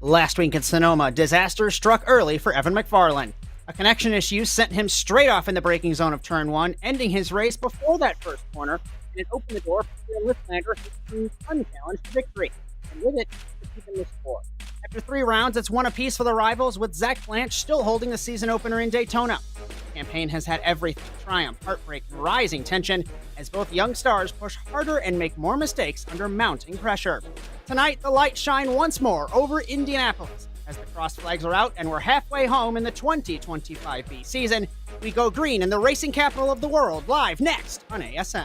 Last week in Sonoma, disaster struck early for Evan McFarlane. A connection issue sent him straight off in the braking zone of Turn 1, ending his race before that first corner, and it opened the door for the Liftlander who unchallenged victory, and with it, to keep in the score. After 3 rounds, it's one apiece for the rivals, with Zach Blanche still holding the season opener in Daytona. The campaign has had everything: triumph, heartbreak, and rising tension, as both young stars push harder and make more mistakes under mounting pressure. Tonight, the lights shine once more over Indianapolis. As the cross flags are out and we're halfway home in the 2025B season, we go green in the racing capital of the world, live next on ASN.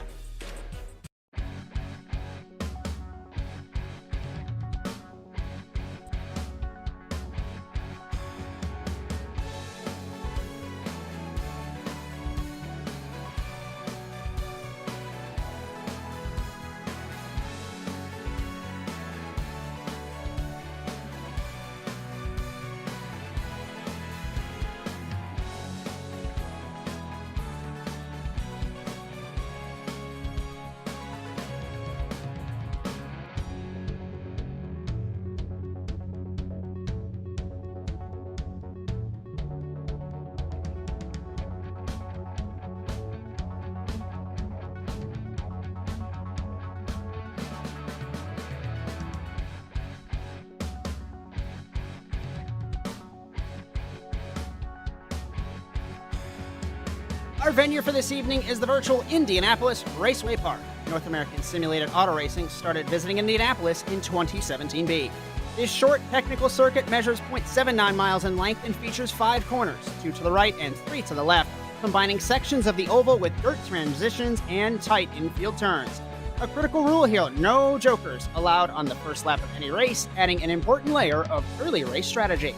Our venue for this evening is the virtual Indianapolis Raceway Park. North American Simulated Auto Racing started visiting Indianapolis in 2017B. This short technical circuit measures 0.79 miles in length and features 5 corners, 2 to the right and 3 to the left, combining sections of the oval with dirt transitions and tight infield turns. A critical rule here: no jokers allowed on the first lap of any race, adding an important layer of early race strategy.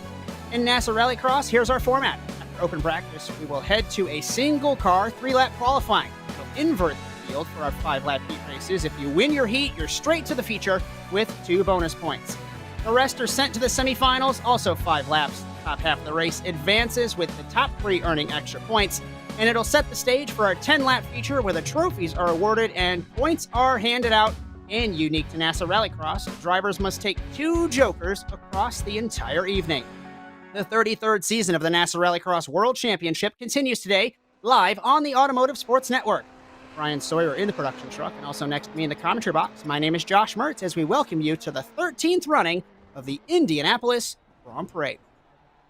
In NASA Rallycross, here's our format. Open practice, we will head to a single car 3-lap qualifying. We'll invert the field for our 5-lap heat races. If you win your heat, you're straight to the feature with 2 bonus points. The rest are sent to the semifinals, also 5 laps. The top half of the race advances with the top 3 earning extra points, and it'll set the stage for our 10-lap feature where the trophies are awarded and points are handed out. And unique to NASA Rallycross, drivers must take 2 jokers across the entire evening. The 33rd season of the NASA Rallycross World Championship continues today, live on the Automotive Sports Network. Brian Sawyer in the production truck, and also next to me in the commentary box, my name is Josh Mertz, as we welcome you to the 13th running of the Indianapolis Grand Prix.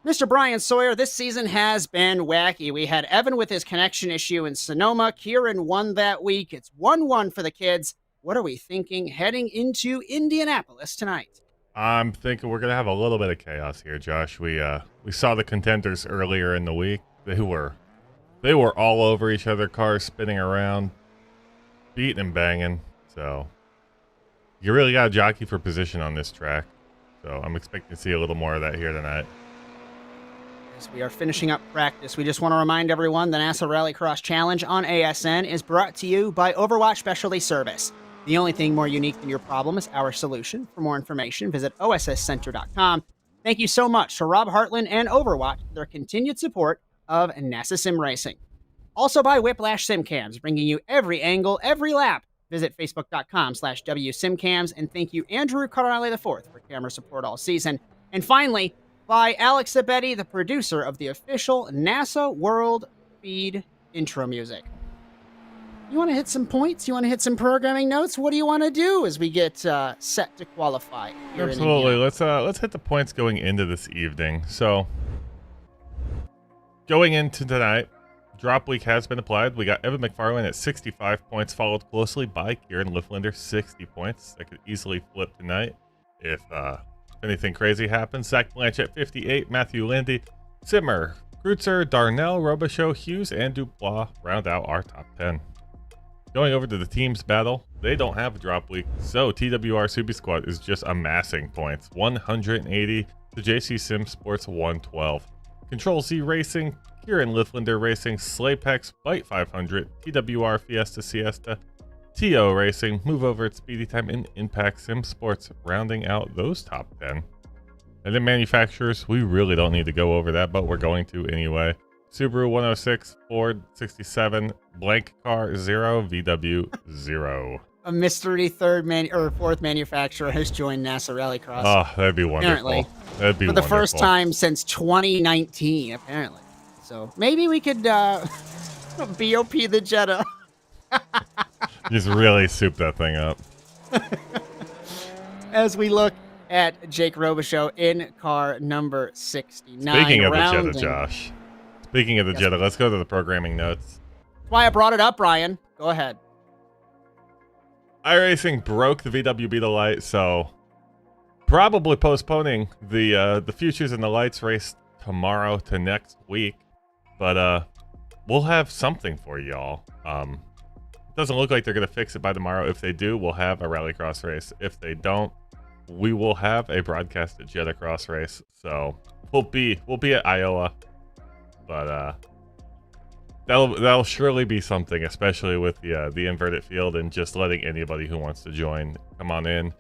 Mr. Brian Sawyer, this season has been wacky. We had Evan with his connection issue in Sonoma. Kieran won that week. It's 1-1 for the kids. What are we thinking heading into Indianapolis tonight? I'm thinking we're going to have a little bit of chaos here, Josh. We saw the contenders earlier in the week. They were all over each other, cars spinning around, beating and banging. So you really got to jockey for position on this track. So I'm expecting to see a little more of that here tonight. As we are finishing up practice, we just want to remind everyone the NASA Rallycross Challenge on ASN is brought to you by Overwatch Specialty Service. The only thing more unique than your problem is our solution. For more information, visit osscenter.com. Thank you so much to Rob Hartland and Overwatch for their continued support of NASA Sim Racing. Also by Whiplash SimCams, bringing you every angle, every lap. Visit facebook.com/WSimCams. And thank you, Andrew Cardinale IV, for camera support all season. And finally, by Alex Zabetti, the producer of the official NASA World Feed intro music. You want to hit some points? You want to hit some programming notes? What do you want to do as we get set to qualify? Absolutely. Let's hit the points going into this evening. So, going into tonight, drop week has been applied. We got Evan McFarlane at 65 points, followed closely by Kieran Liftlander, 60 points. That could easily flip tonight if anything crazy happens. Zach Blanche at 58, Matthew Lindy, Simmer, Kreutzer, Darnell, Robichaux, Hughes, and Dubois round out our top 10. Going over to the teams battle, they don't have a drop week, so TWR Subi Squad is just amassing points. 180 to JC Sim Sports 112. Control Z Racing, Kieran Liftlander Racing, Slaypex, Byte 500, TWR Fiesta Siesta, TO Racing, Move Over at Speedy Time, and Impact Sim Sports rounding out those top 10. And then manufacturers, we really don't need to go over that, but we're going to anyway. Subaru 106, Ford 67, Blank Car 0, VW 0. A mystery fourth manufacturer has joined NASA Rallycross. Oh, that'd be Apparently. wonderful. That'd be For the wonderful. first time since 2019, apparently. So maybe we could BOP the Jetta. Just really soup that thing up. As we look at Jake Robichaux in car number 69. Speaking of the Jetta, Josh. Speaking of the Jetta, let's go to the programming notes. That's why I brought it up, Brian. Go ahead. iRacing broke the VW Beetle Light, so probably postponing the Futures and the Lights race tomorrow to next week. But we'll have something for y'all. It doesn't look like they're gonna fix it by tomorrow. If they do, we'll have a Rallycross race. If they don't, we will have a broadcasted Jetta Cross race. So we'll be at Iowa, but that'll surely be something, especially with the inverted field and just letting anybody who wants to join come on in.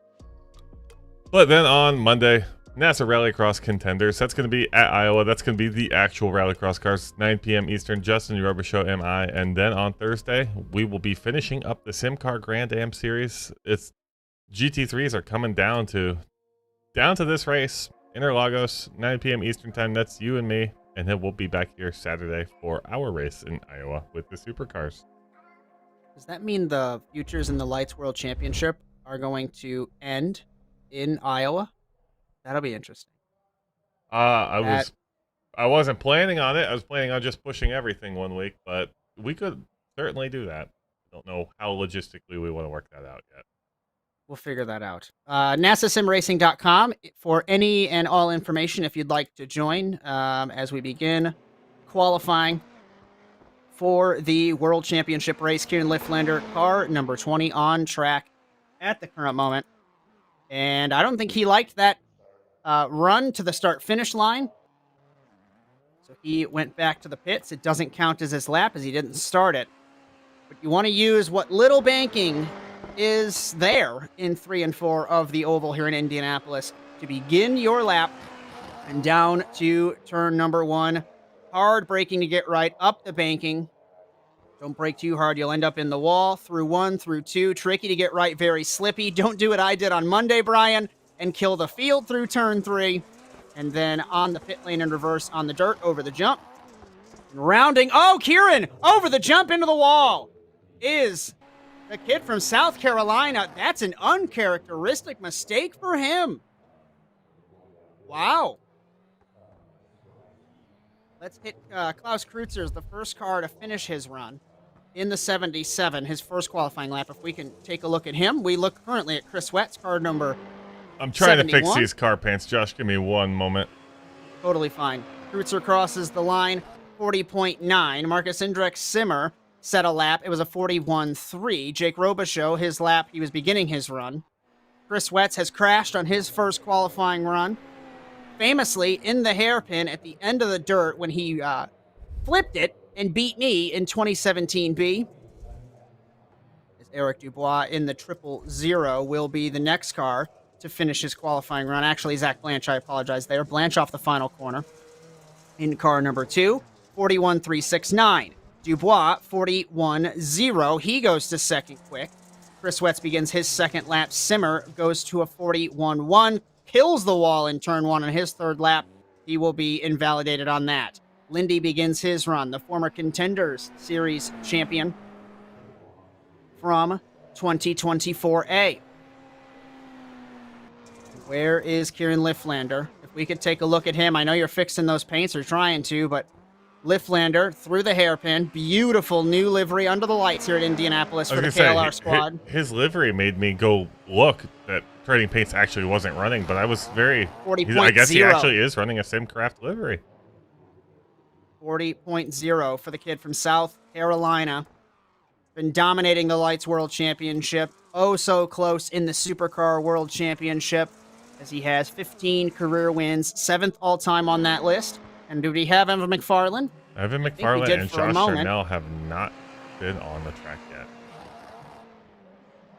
But then on Monday, NASA Rallycross Contenders. That's going to be at Iowa. That's going to be the actual Rallycross cars, 9 p.m. Eastern. Justin Robichaux, MI. And then on Thursday, we will be finishing up the SimCar Grand Am Series. It's GT3s are coming down to this race. Interlagos, 9 p.m. Eastern time. That's you and me. And then we'll be back here Saturday for our race in Iowa with the supercars. Does that mean the Futures and the Lights World Championship are going to end in Iowa? That'll be interesting. I wasn't planning on it. I was planning on just pushing everything one week, but we could certainly do that. I don't know how logistically we want to work that out yet. We'll figure that out. NASASimRacing.com for any and all information if you'd like to join as we begin qualifying for the World Championship race. Kieran Lifflander, car number 20 on track at the current moment. And I don't think he liked that run to the start-finish line. So he went back to the pits. It doesn't count as his lap as he didn't start it. But you want to use what little banking is there in 3 and 4 of the oval here in Indianapolis to begin your lap and down to turn number 1. Hard braking to get right, up the banking. Don't brake too hard. You'll end up in the wall. Through 1, through 2. Tricky to get right, very slippy. Don't do what I did on Monday, Brian, and kill the field through turn 3. And then on the pit lane in reverse on the dirt over the jump. And rounding. Oh, Kieran! Over the jump into the wall is the kid from South Carolina. That's an uncharacteristic mistake for him. Wow. Let's hit Klaus Kreutzer's the first car to finish his run in the 77, his first qualifying lap. If we can take a look at him, we look currently at Chris Wett's car number I'm trying 71. to fix these car paints. Josh, give me one moment. Totally fine. Kreutzer crosses the line, 40.9. Marcus Indrek Simmer set a lap. It was a 41.3. Jake Robichaux, his lap, he was beginning his run. Chris Wetz has crashed on his first qualifying run. Famously, in the hairpin at the end of the dirt when he flipped it and beat me in 2017B. As Eric Dubois in the 000 will be the next car to finish his qualifying run. Actually, Zach Blanche, I apologize there. Blanche off the final corner in car number 2, 41.369. Dubois, 41.0. He goes to second quick. Chris Wetz begins his second lap. Simmer goes to a 41.1. Kills the wall in turn 1 on his third lap. He will be invalidated on that. Lindy begins his run. The former Contenders Series champion from 2024A. Where is Kieran Lifflander? If we could take a look at him. I know you're fixing those paints or trying to, but Lifflander through the hairpin. Beautiful new livery under the lights here at Indianapolis for the KLR squad. His livery made me go look that Trading Paints actually wasn't running, but I was very... 40.0. I guess he actually is running a SimCraft livery. 40.0 for the kid from South Carolina. Been dominating the Lights World Championship. Oh, so close in the Supercar World Championship, as he has 15 career wins, 7th all-time on that list. And do we have Evan McFarlane? Evan McFarlane and Josh Charnell have not been on the track yet.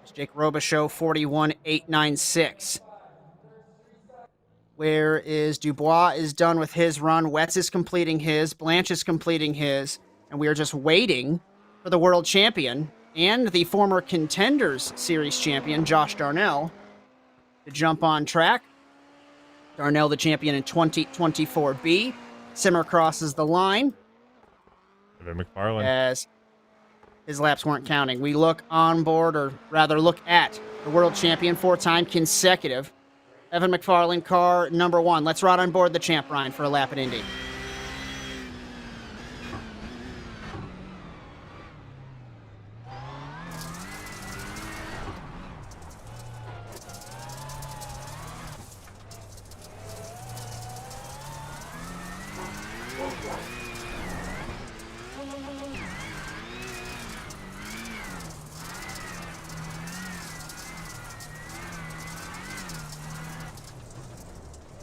It's Jake Robichaux, 41.896. Where is Dubois is done with his run. Wetz is completing his. Blanche is completing his. And we are just waiting for the world champion and the former Contenders Series champion, Josh Darnell, to jump on track. Darnell, the champion in 2024B. Simmer crosses the line Evan McFarland. as his laps weren't counting. We look on board, or rather look at the world champion, 4-time consecutive. Evan McFarland, car number 1. Let's ride on board the champ, Ryan, for a lap at Indy.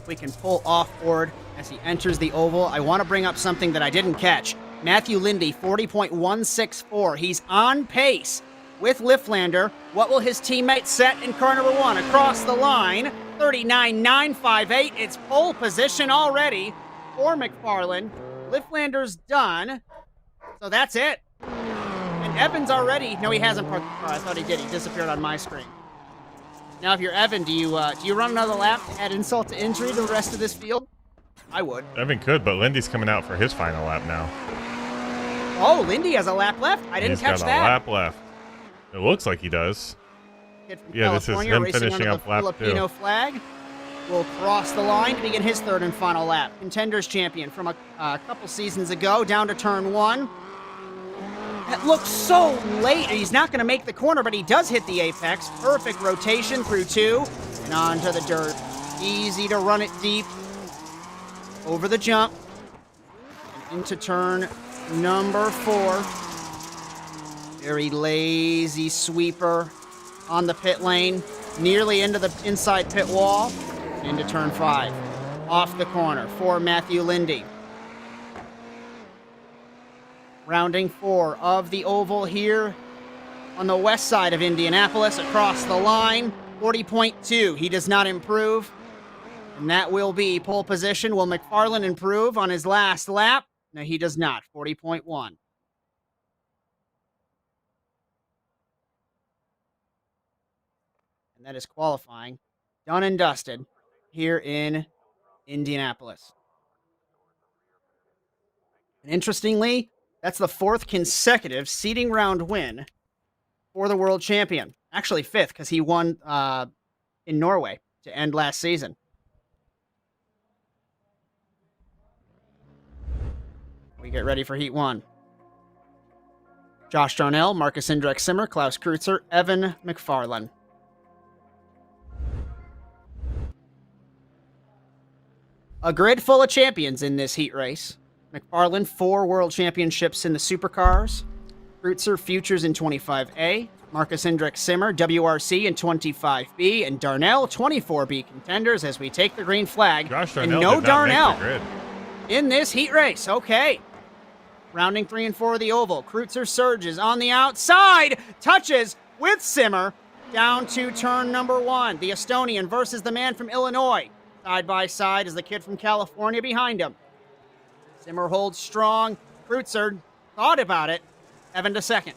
We can pull off board as he enters the oval. I want to bring up something that I didn't catch. Matthew Lindy, 40.164. He's on pace with Lifflander. What will his teammate set in car number 1? Across the line, 39.958. It's pole position already for McFarland. Lifflander's done. So that's it. And Evans already. No, he hasn't parked the car. I thought he did. He disappeared on my screen. Now, if you're Evan, do you run another lap to add insult to injury to the rest of this field? I would. Evan could, but Lindy's coming out for his final lap now. Oh, Lindy has a lap left? I didn't catch that. He's got a lap left. It looks like he does. Yeah, this is him finishing up lap 2. Filipino flag will cross the line to begin his 3rd and final lap. Contenders champion from a couple seasons ago, down to turn 1. That looks so late. He's not going to make the corner, but he does hit the apex. Perfect rotation through 2 and onto the dirt. Easy to run it deep over the jump and into turn number 4. Very lazy sweeper on the pit lane, nearly into the inside pit wall, into turn 5. Off the corner for Matthew Lindy. Rounding 4 of the oval here on the west side of Indianapolis, across the line, 40.2. He does not improve, and that will be pole position. Will McFarland improve on his last lap? No, he does not, 40.1. And that is qualifying. Done and dusted here in Indianapolis. And interestingly, that's the 4th consecutive seeding round win for the world champion. Actually 5th, because he won in Norway to end last season. We get ready for Heat 1. Josh Darnell, Marcus Indrek Simmer, Klaus Kreutzer, Evan McFarland. A grid full of champions in this heat race. McFarland, 4 world championships in the supercars. Kreutzer, futures in 25A. Marcus Indrek Simmer, WRC in 25B. And Darnell, 24B contenders as we take the green flag. Josh and Darnell no did not Darnell make the grid in this heat race. Okay. Rounding 3 and 4 of the oval. Kreutzer surges on the outside. Touches with Simmer down to turn number 1. The Estonian versus the man from Illinois. Side by side is the kid from California behind him. Simmer holds strong. Kreutzer thought about it. Evan to 2nd.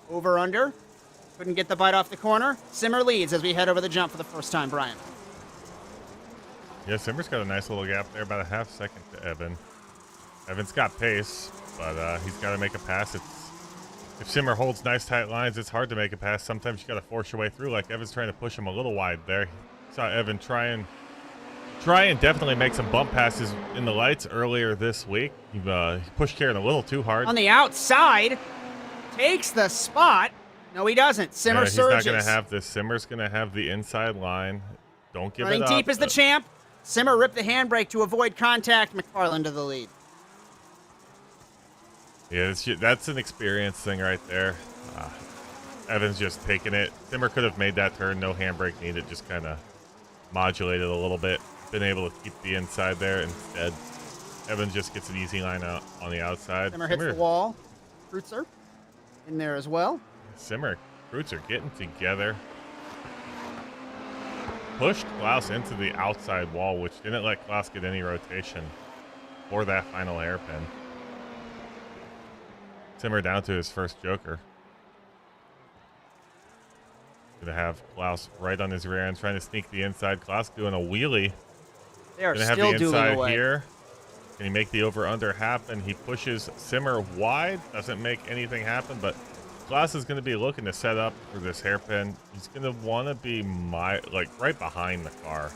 Over under. Couldn't get the bite off the corner. Simmer leads as we head over the jump for the first time, Brian. Yeah, Simmer's got a nice little gap there, about a half second to Evan. Evan's got pace, but he's got to make a pass. If Simmer holds nice tight lines, it's hard to make a pass. Sometimes you got to force your way through, like Evan's trying to push him a little wide there. Saw Evan try and definitely make some bump passes in the lights earlier this week. He pushed Kieran a little too hard. On the outside, takes the spot. No, he doesn't. Simmer he's surges. Not going to have this. Simmer's going to have the inside line. Don't give Running it up. deep is the champ. Simmer ripped the handbrake to avoid contact. McFarland to the lead. Yeah, that's an experience thing right there. Evan's just taking it. Simmer could have made that turn. No handbrake needed. Just kind of modulated a little bit. Been able to keep the inside there. Instead, Evan just gets an easy line out on the outside. Simmer hits the wall. Kreutzer in there as well. Simmer, Kreutzer getting together. Pushed Klaus into the outside wall, which didn't let Klaus get any rotation for that final hairpin. Simmer down to his first joker. Gonna have Klaus right on his rear end, trying to sneak the inside. Klaus doing a wheelie. They are Gonna have still the dueling inside away. here. Can he make the over-under happen? He pushes Simmer wide. Doesn't make anything happen, but Klaus is going to be looking to set up for this hairpin. He's going to want to be right behind the car.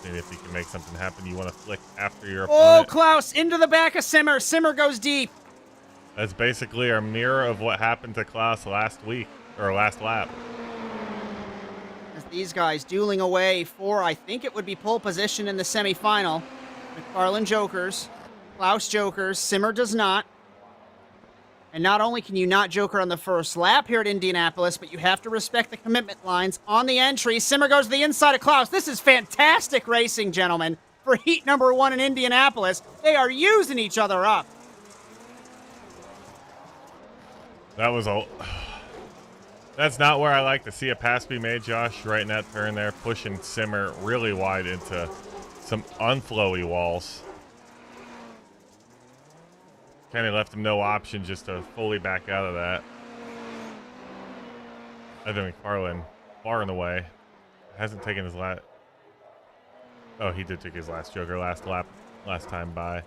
And if he can make something happen, you want to flick after your Oh, opponent. Klaus into the back of Simmer. Simmer goes deep. That's basically our mirror of what happened to Klaus last week, or last lap. As these guys dueling away for, I think it would be pole position in the semifinal. McFarlane jokers, Klaus jokers, Simmer does not. And not only can you not joker on the first lap here at Indianapolis, but you have to respect the commitment lines on the entry. Simmer goes to the inside of Klaus. This is fantastic racing, gentlemen, for heat number 1 in Indianapolis. They are using each other up. That's not where I like to see a pass be made, Josh. Right in that turn there, pushing Simmer really wide into some unflowy walls. Kind of left him no option just to fully back out of that. Evan McFarlane far and away. Hasn't taken his last... Oh, he did take his last joker last lap, last time by.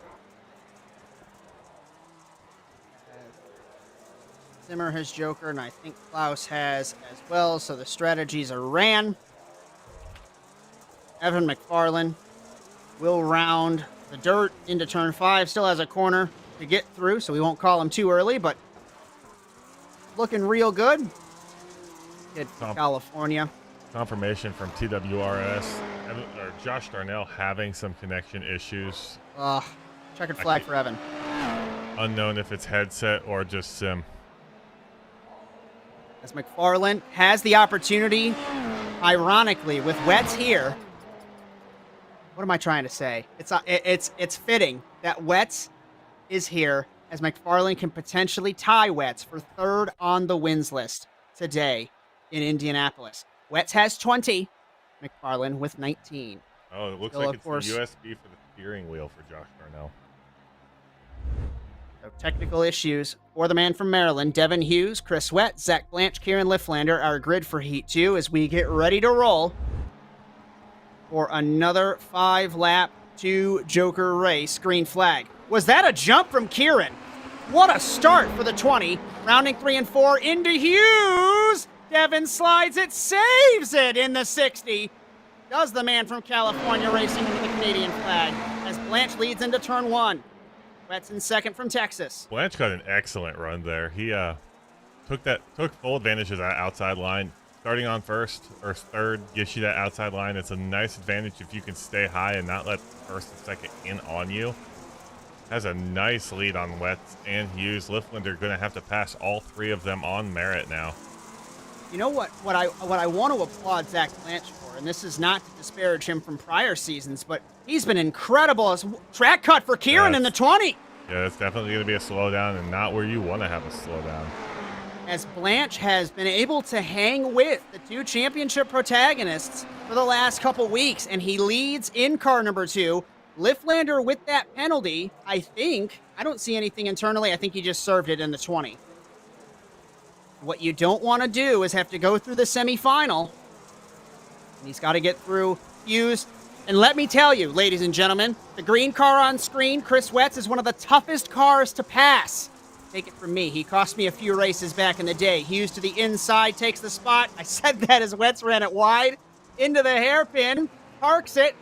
Simmer has joker, and I think Klaus has as well, so the strategies are ran. Evan McFarlane will round the dirt into turn 5. Still has a corner to get through, so we won't call him too early, but looking real good. Kid from California. Confirmation from TWRS. Josh Darnell having some connection issues. Checkered flag for Evan. Unknown if it's headset or just sim. As McFarlane has the opportunity, ironically, with Wets here. What am I trying to say? It's fitting that Wets is here, as McFarlane can potentially tie Wets for 3rd on the wins list today in Indianapolis. Wets has 20, McFarlane with 19. Oh, it looks Still, like of course, it's the USB for the steering wheel for Josh Darnell. So technical issues for the man from Maryland, Devin Hughes, Chris Wett, Zach Blanche, Kieran Lifflander, our grid for Heat 2 as we get ready to roll for another 5-lap 2 Joker race. Green flag. Was that a jump from Kieran? What a start for the 20. Rounding 3 and 4 into Hughes. Devin slides it, saves it in the 60. Does the man from California racing into the Canadian flag as Blanche leads into turn 1. Wett's in second from Texas. Blanche got an excellent run there. He took full advantage of that outside line. Starting on first or third gives you that outside line. It's a nice advantage if you can stay high and not let first and second in on you. Has a nice lead on Wetz and Hughes. Lifflander going to have to pass all 3 of them on merit now. You know what I want to applaud Zach Blanche for, and this is not to disparage him from prior seasons, but he's been incredible as track cut for Kieran in the 20. Yeah, that's definitely going to be a slowdown and not where you want to have a slowdown. As Blanche has been able to hang with the 2 championship protagonists for the last couple weeks, and he leads in car number 2. Lifflander with that penalty, I don't see anything internally. I think he just served it in the 20. What you don't want to do is have to go through the semifinal. And he's got to get through Hughes. And let me tell you, ladies and gentlemen, the green car on screen, Chris Wetz, is one of the toughest cars to pass. Take it from me. He cost me a few races back in the day. Hughes to the inside, takes the spot. I said that as Wetz ran it wide. Into the hairpin, parks it.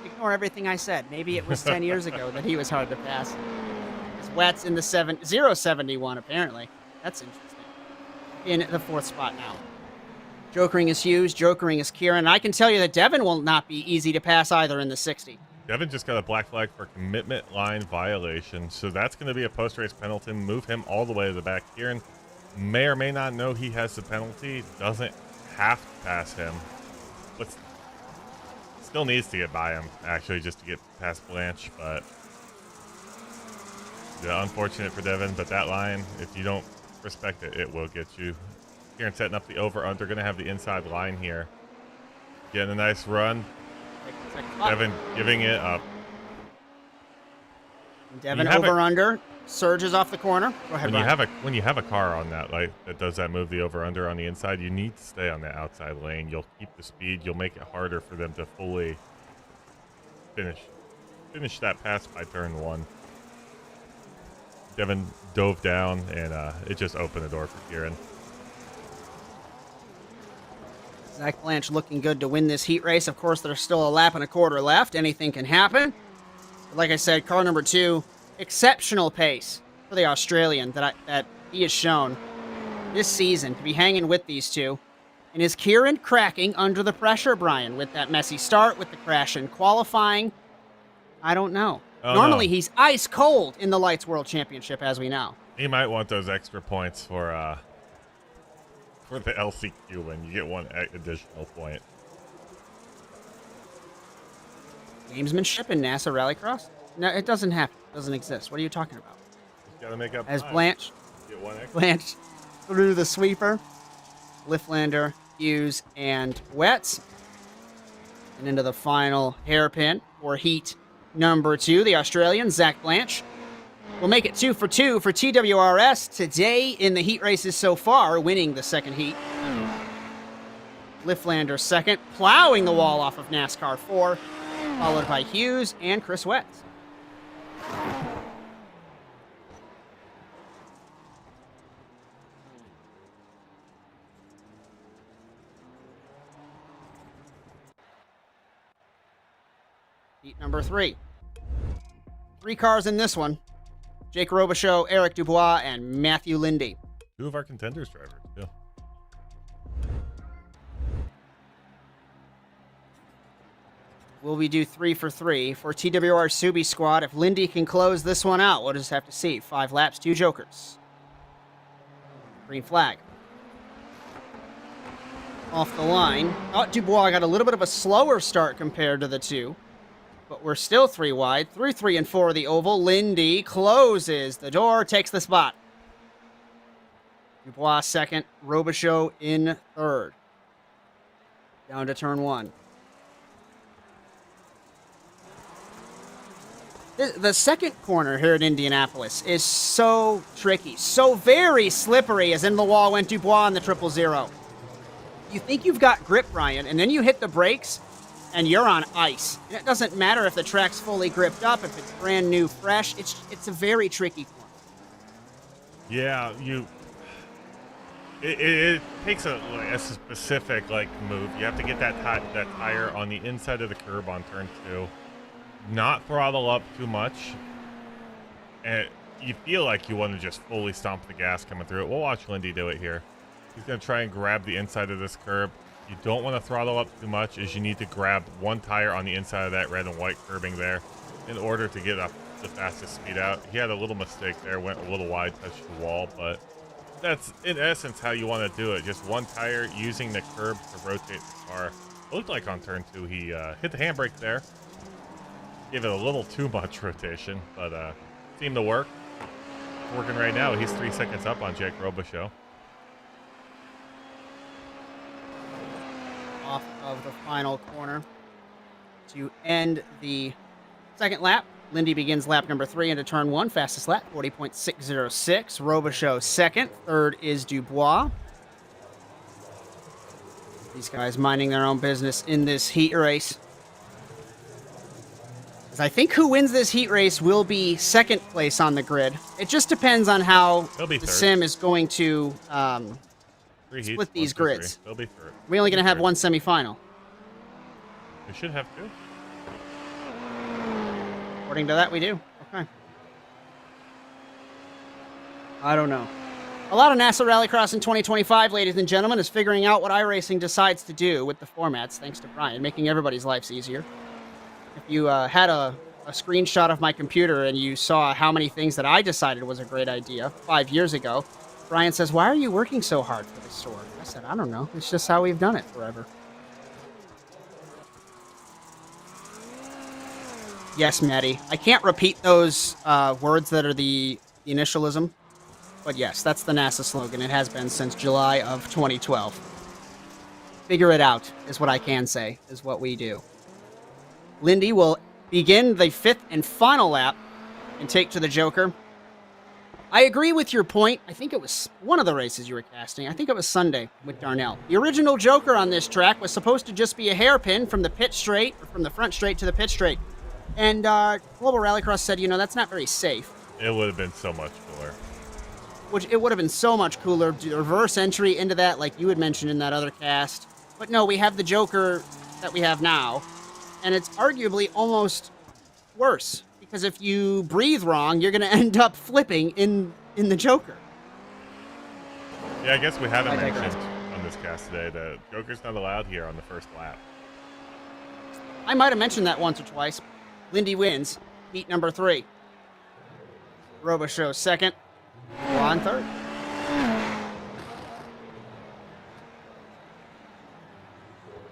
Ignore everything I said. Maybe it was 10 years ago that he was hard to pass. As Wetz in the 071, apparently. That's interesting. In the 4th spot now. Jokering is Hughes, jokering is Kieran. I can tell you that Devin will not be easy to pass either in the 60. Devin just got a black flag for commitment line violation, so that's going to be a post-race penalty. Move him all the way to the back. Kieran may or may not know he has the penalty. Doesn't have to pass him, but still needs to get by him, actually, just to get past Blanche. But yeah, unfortunate for Devin, but that line, if you don't respect it, it will get you. Kieran setting up the over-under, going to have the inside line here. Getting a nice run. Devin giving it up. Devin over-under surges off the corner. Go ahead, Brian. When you have a car on that that does that move, the over-under on the inside, you need to stay on the outside lane. You'll keep the speed. You'll make it harder for them to fully finish that pass by turn 1. Devin dove down, and it just opened the door for Kieran. Zach Blanche looking good to win this heat race. Of course, there's still a lap and a quarter left. Anything can happen. But like I said, car number 2, exceptional pace for the Australian that he has shown this season to be hanging with these two. And is Kieran cracking under the pressure, Brian, with that messy start, with the crash in qualifying? I don't know. Normally, he's ice cold in the Lights World Championship, as we know. He might want those extra points for the LCQ win. You get 1 additional point. Gamesmanship in NASA Rallycross? No, it doesn't happen. It doesn't exist. What are you talking about? Just gotta make up As time. Blanche, Get 1 extra. Blanche through the sweeper, Lifflander, Hughes, and Wetz. And into the final hairpin for heat number 2, the Australian, Zach Blanche. We'll make it 2 for 2 for TWRS today in the heat races so far, winning the second heat. Lifflander second, plowing the wall off of NASCAR 4, followed by Hughes and Chris Wetz. Heat number 3. 3 cars in this one. Jake Robichaux, Eric Dubois, and Matthew Lindy. 2 of our contenders drivers, too. Will we do 3 for 3 for TWR Subi squad? If Lindy can close this one out, we'll just have to see. 5 laps, 2 jokers. Green flag. Off the line. Oh, Dubois got a little bit of a slower start compared to the 2. But we're still 3 wide. Through 3 and 4 of the oval. Lindy closes the door, takes the spot. Dubois second. Robichaux in third. Down to turn 1. The second corner here at Indianapolis is so tricky, so very slippery, as in the wall went Dubois on the 000. You think you've got grip, Brian, and then you hit the brakes, and you're on ice. And it doesn't matter if the track's fully gripped up, if it's brand new, fresh. It's a very tricky corner. Yeah, it takes a specific move. You have to get that tire on the inside of the curb on turn 2. Not throttle up too much, and you feel like you want to just fully stomp the gas coming through it. We'll watch Lindy do it here. He's going to try and grab the inside of this curb. You don't want to throttle up too much, as you need to grab 1 tire on the inside of that red and white curbing there in order to get up the fastest speed out. He had a little mistake there, went a little wide, touched the wall, but that's in essence how you want to do it. Just 1 tire using the curb to rotate the car. It looked like on turn 2 he hit the handbrake there. Gave it a little too much rotation, but seemed to work. Working right now. He's 3 seconds up on Jake Robichaux. Off of the final corner to end the second lap. Lindy begins lap number 3 into turn 1. Fastest lap, 40.606. Robichaux second. Third is Dubois. These guys minding their own business in this heat race. I think who wins this heat race will be second place on the grid. It just depends on how the sim is going to split these grids. They'll be third. We're only going to have 1 semifinal. We should have 2. According to that, we do. Okay. I don't know. A lot of NASA Rallycross in 2025, ladies and gentlemen, is figuring out what iRacing decides to do with the formats, thanks to Brian, making everybody's lives easier. If you had a screenshot of my computer and you saw how many things that I decided was a great idea 5 years ago, Brian says, "Why are you working so hard for this sword?" I said, "I don't know. It's just how we've done it forever." Yes, Maddie. I can't repeat those words that are the initialism, but yes, that's the NASA slogan. It has been since July of 2012. Figure it out is what I can say, is what we do. Lindy will begin the 5th and final lap and take to the Joker. I agree with your point. I think it was one of the races you were casting. I think it was Sunday with Darnell. The original Joker on this track was supposed to just be a hairpin from the pit straight, or from the front straight to the pit straight. And Global Rallycross said, that's not very safe. It would have been so much cooler. Which it would have been so much cooler to reverse entry into that, like you had mentioned in that other cast. But no, we have the Joker that we have now, and it's arguably almost worse. Because if you breathe wrong, you're going to end up flipping in the Joker. Yeah, I guess we haven't mentioned on this cast today that Joker's not allowed here on the first lap. I might have mentioned that once or twice. Lindy wins heat number 3. Robichaux second. Juan third.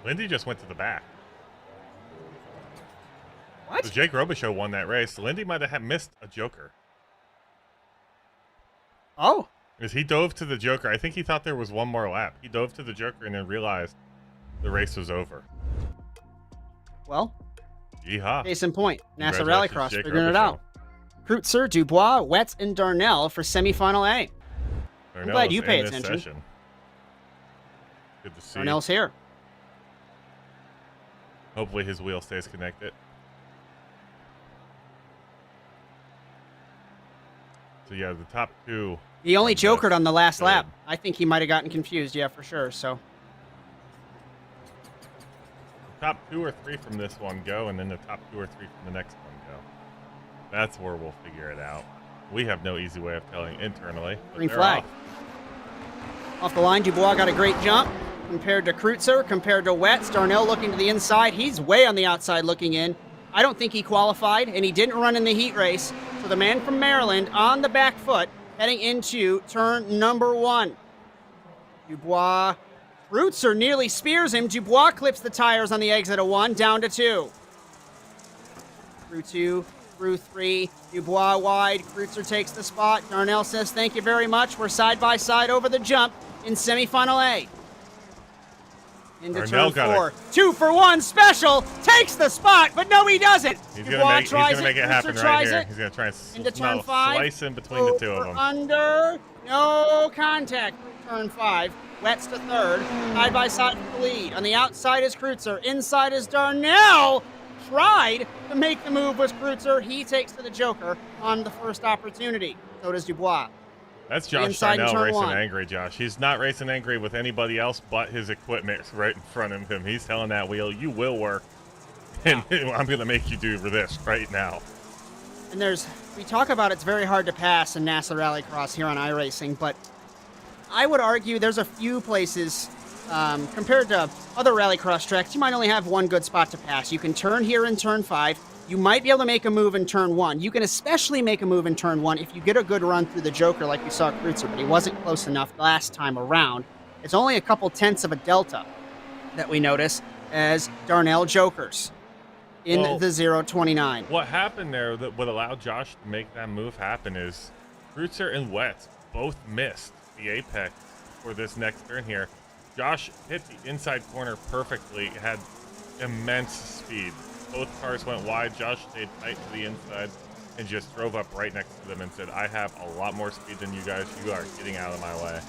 Lindy just went to the back. What? So Jake Robichaux won that race. Lindy might have missed a Joker. Oh. Because he dove to the Joker. I think he thought there was one more lap. He dove to the Joker and then realized the race was over. Well, yeehaw. Case in point, NASA Congratulations, Rallycross Jake figuring it Robichaux. out. Kreutzer, Dubois, Wetz, and Darnell for semifinal A. I'm glad you pay attention. Session. Good to see. Darnell's here. Hopefully his wheel stays connected. So yeah, the top 2. He only jokered on the last Good. lap. I think he might have gotten confused, yeah, for sure. So Top 2 or 3 from this one go, and then the top 2 or 3 from the next one go. That's where we'll figure it out. We have no easy way of telling internally. green flag. Off the line, Dubois got a great jump compared to Kreutzer, compared to Wetz. Darnell looking to the inside. He's way on the outside looking in. I don't think he qualified, and he didn't run in the heat race. So the man from Maryland on the back foot heading into turn number 1. Dubois. Kreutzer nearly spears him. Dubois clips the tires on the exit of 1, down to 2. Through 2, through 3. Dubois wide. Kreutzer takes the spot. Darnell says, thank you very much. We're side by side over the jump in semifinal A. Into Darnell turn 4. 2 for 1 special. Takes the spot, but no, he doesn't. He's going to make it happen right here. It. He's going to try and Into turn 5. slice in between the two of them. Under. No contact. Turn 5. Wetz to third. Side by side for the lead. On the outside is Kreutzer. Inside is Darnell. Tried to make the move with Kreutzer. He takes to the Joker on the first opportunity. So does Dubois. That's Josh Darnell racing angry, Josh. He's not racing angry with anybody else but his equipment right in front of him. He's telling that wheel, you will work, and I'm going to make you do this right now. And we talk about it's very hard to pass in NASA Rallycross here on iRacing, but I would argue there's a few places, compared to other Rallycross tracks, you might only have one good spot to pass. You can turn here in turn 5. You might be able to make a move in turn 1. You can especially make a move in turn 1 if you get a good run through the Joker like we saw Kreutzer, but he wasn't close enough last time around. It's only a couple tenths of a delta that we notice as Darnell jokers in the 029. What happened there that would allow Josh to make that move happen is Kreutzer and Wetz both missed the apex for this next turn here. Josh hit the inside corner perfectly, had immense speed. Both cars went wide. Josh stayed tight to the inside and just drove up right next to them and said, I have a lot more speed than you guys. You are getting out of my way.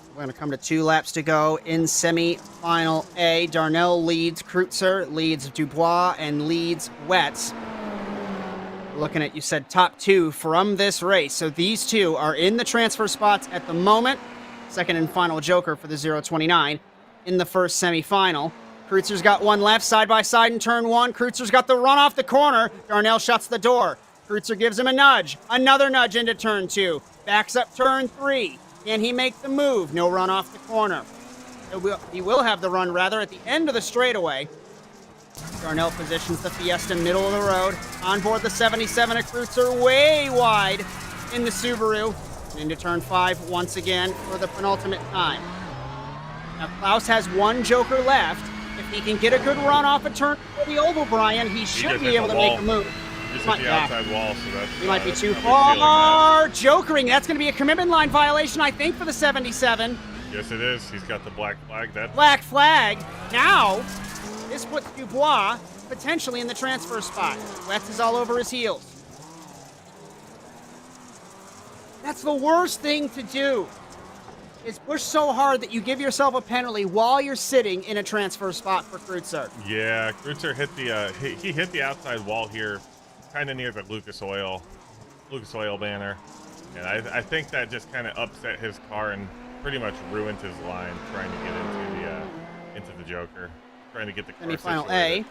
We're going to come to 2 laps to go in semi-final A. Darnell leads Kreutzer, leads Dubois, and leads Wetz. Looking at, you said, top 2 from this race. So these 2 are in the transfer spots at the moment. Second and final Joker for the 029 in the first semi-final. Kreutzer's got one left, side by side in turn 1. Kreutzer's got the run off the corner. Darnell shuts the door. Kreutzer gives him a nudge. Another nudge into turn 2. Backs up turn 3. Can he make the move? No run off the corner. He will have the run, rather, at the end of the straightaway. Darnell positions the Fiesta middle of the road. On board the 77 of Kreutzer, way wide in the Subaru. Into turn 5 once again for the penultimate time. Now, Klaus has one Joker left. If he can get a good run off a turn for the oval, Brian, he should be able to make a move. Just hit the outside wall, so that's... He might be too far. Jokering. That's going to be a commitment line violation, I think, for the 77. Yes, it is. He's got the black flag. Black flag. Now, This puts Dubois potentially in the transfer spot. Wetz is all over his heels. That's the worst thing to do, is push so hard that you give yourself a penalty while you're sitting in a transfer spot for Kreutzer. Yeah, Kreutzer hit the he hit the outside wall here, kind of near the Lucas Oil banner, and I think that just kind of upset his car and pretty much ruined his line trying to get into the Joker, trying to get the car Semifinal A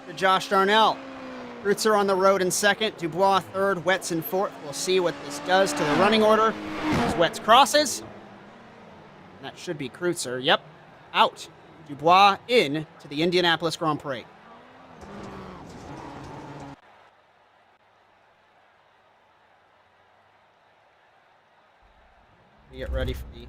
to Josh Darnell. Kreutzer on the road in second, Dubois third, Wetz in fourth. We'll see what this does to the running order as Wetz crosses. And that should be Kreutzer. Yep, out. Dubois in to the Indianapolis Grand Prix. We get ready for the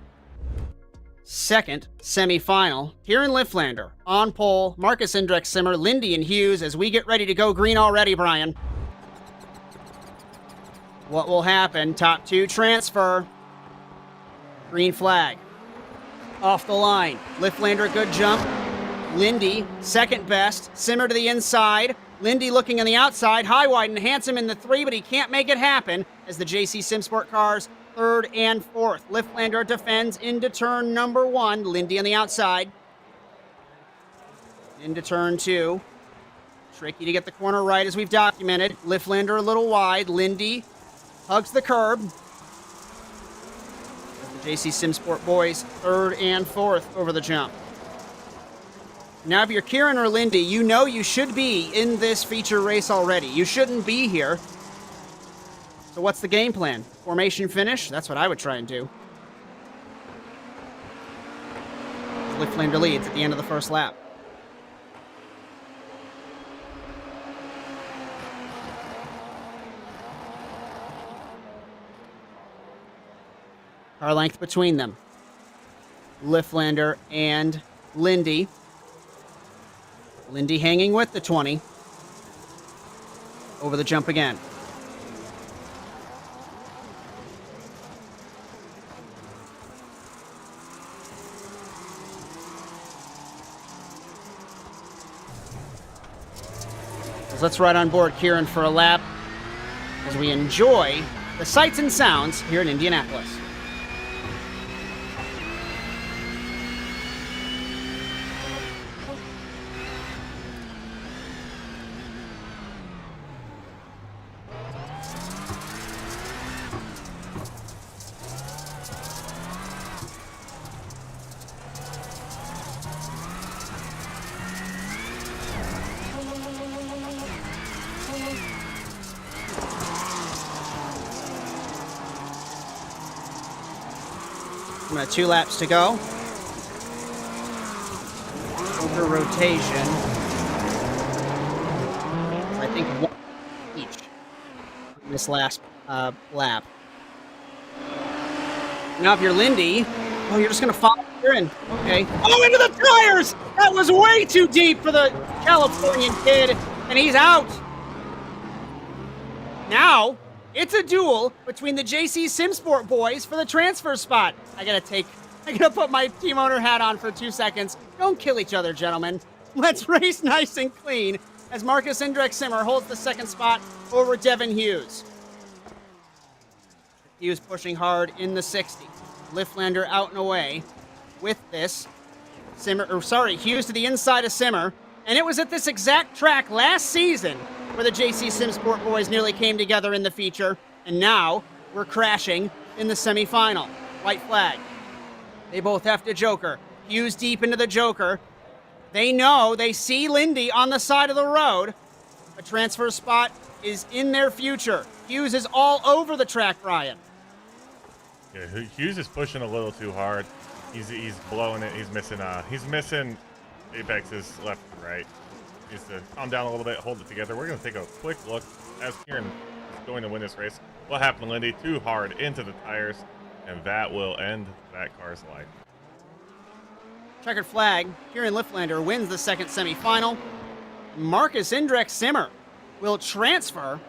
second semifinal. Kieran Lifflander on pole, Marcus Indrex Simmer, Lindy and Hughes as we get ready to go green already, Brian. What will happen? Top two transfer. Green flag. Off the line. Lifflander, good jump. Lindy, second best. Simmer to the inside. Lindy looking on the outside. High wide and handsome in the three, but he can't make it happen as the JC Simsport cars third and fourth. Lifflander defends into turn number one. Lindy on the outside. Into turn two. Tricky to get the corner right as we've documented. Lifflander a little wide. Lindy hugs the curb. The JC Simsport boys third and fourth over the jump. Now if you're Kieran or Lindy, you know you should be in this feature race already. You shouldn't be here. So what's the game plan? Formation finish? That's what I would try and do. Lifflander leads at the end of the first lap. Car length between them. Lifflander and Lindy. Lindy hanging with the 20. Over the jump again. Let's ride on board Kieran for a lap as we enjoy the sights and sounds here in Indianapolis. About 2 laps to go. Over rotation. I think one each in this last lap. Now if you're Lindy, oh, you're just going to follow Kieran. Okay. Oh, into the tires! That was way too deep for the Californian kid, and he's out. Now, it's a duel between the JC Simsport boys for the transfer spot. I gotta put my team owner hat on for 2 seconds. Don't kill each other, gentlemen. Let's race nice and clean as Marcus Indrex Simmer holds the second spot over Devin Hughes. Hughes pushing hard in the 60. Lifflander out and away with this. Hughes to the inside of Simmer. And it was at this exact track last season where the JC Simsport boys nearly came together in the feature, and now we're crashing in the semifinal. White flag. They both have to joker. Hughes deep into the joker. They see Lindy on the side of the road. A transfer spot is in their future. Hughes is all over the track, Brian. Yeah, Hughes is pushing a little too hard. He's blowing it. He's missing apexes left and right. Needs to calm down a little bit, hold it together. We're going to take a quick look as Kieran is going to win this race. What happened to Lindy? Too hard into the tires, and that will end that car's life. Checkered flag. Kieran Lifflander wins the second semifinal. Marcus Indrex Simmer will transfer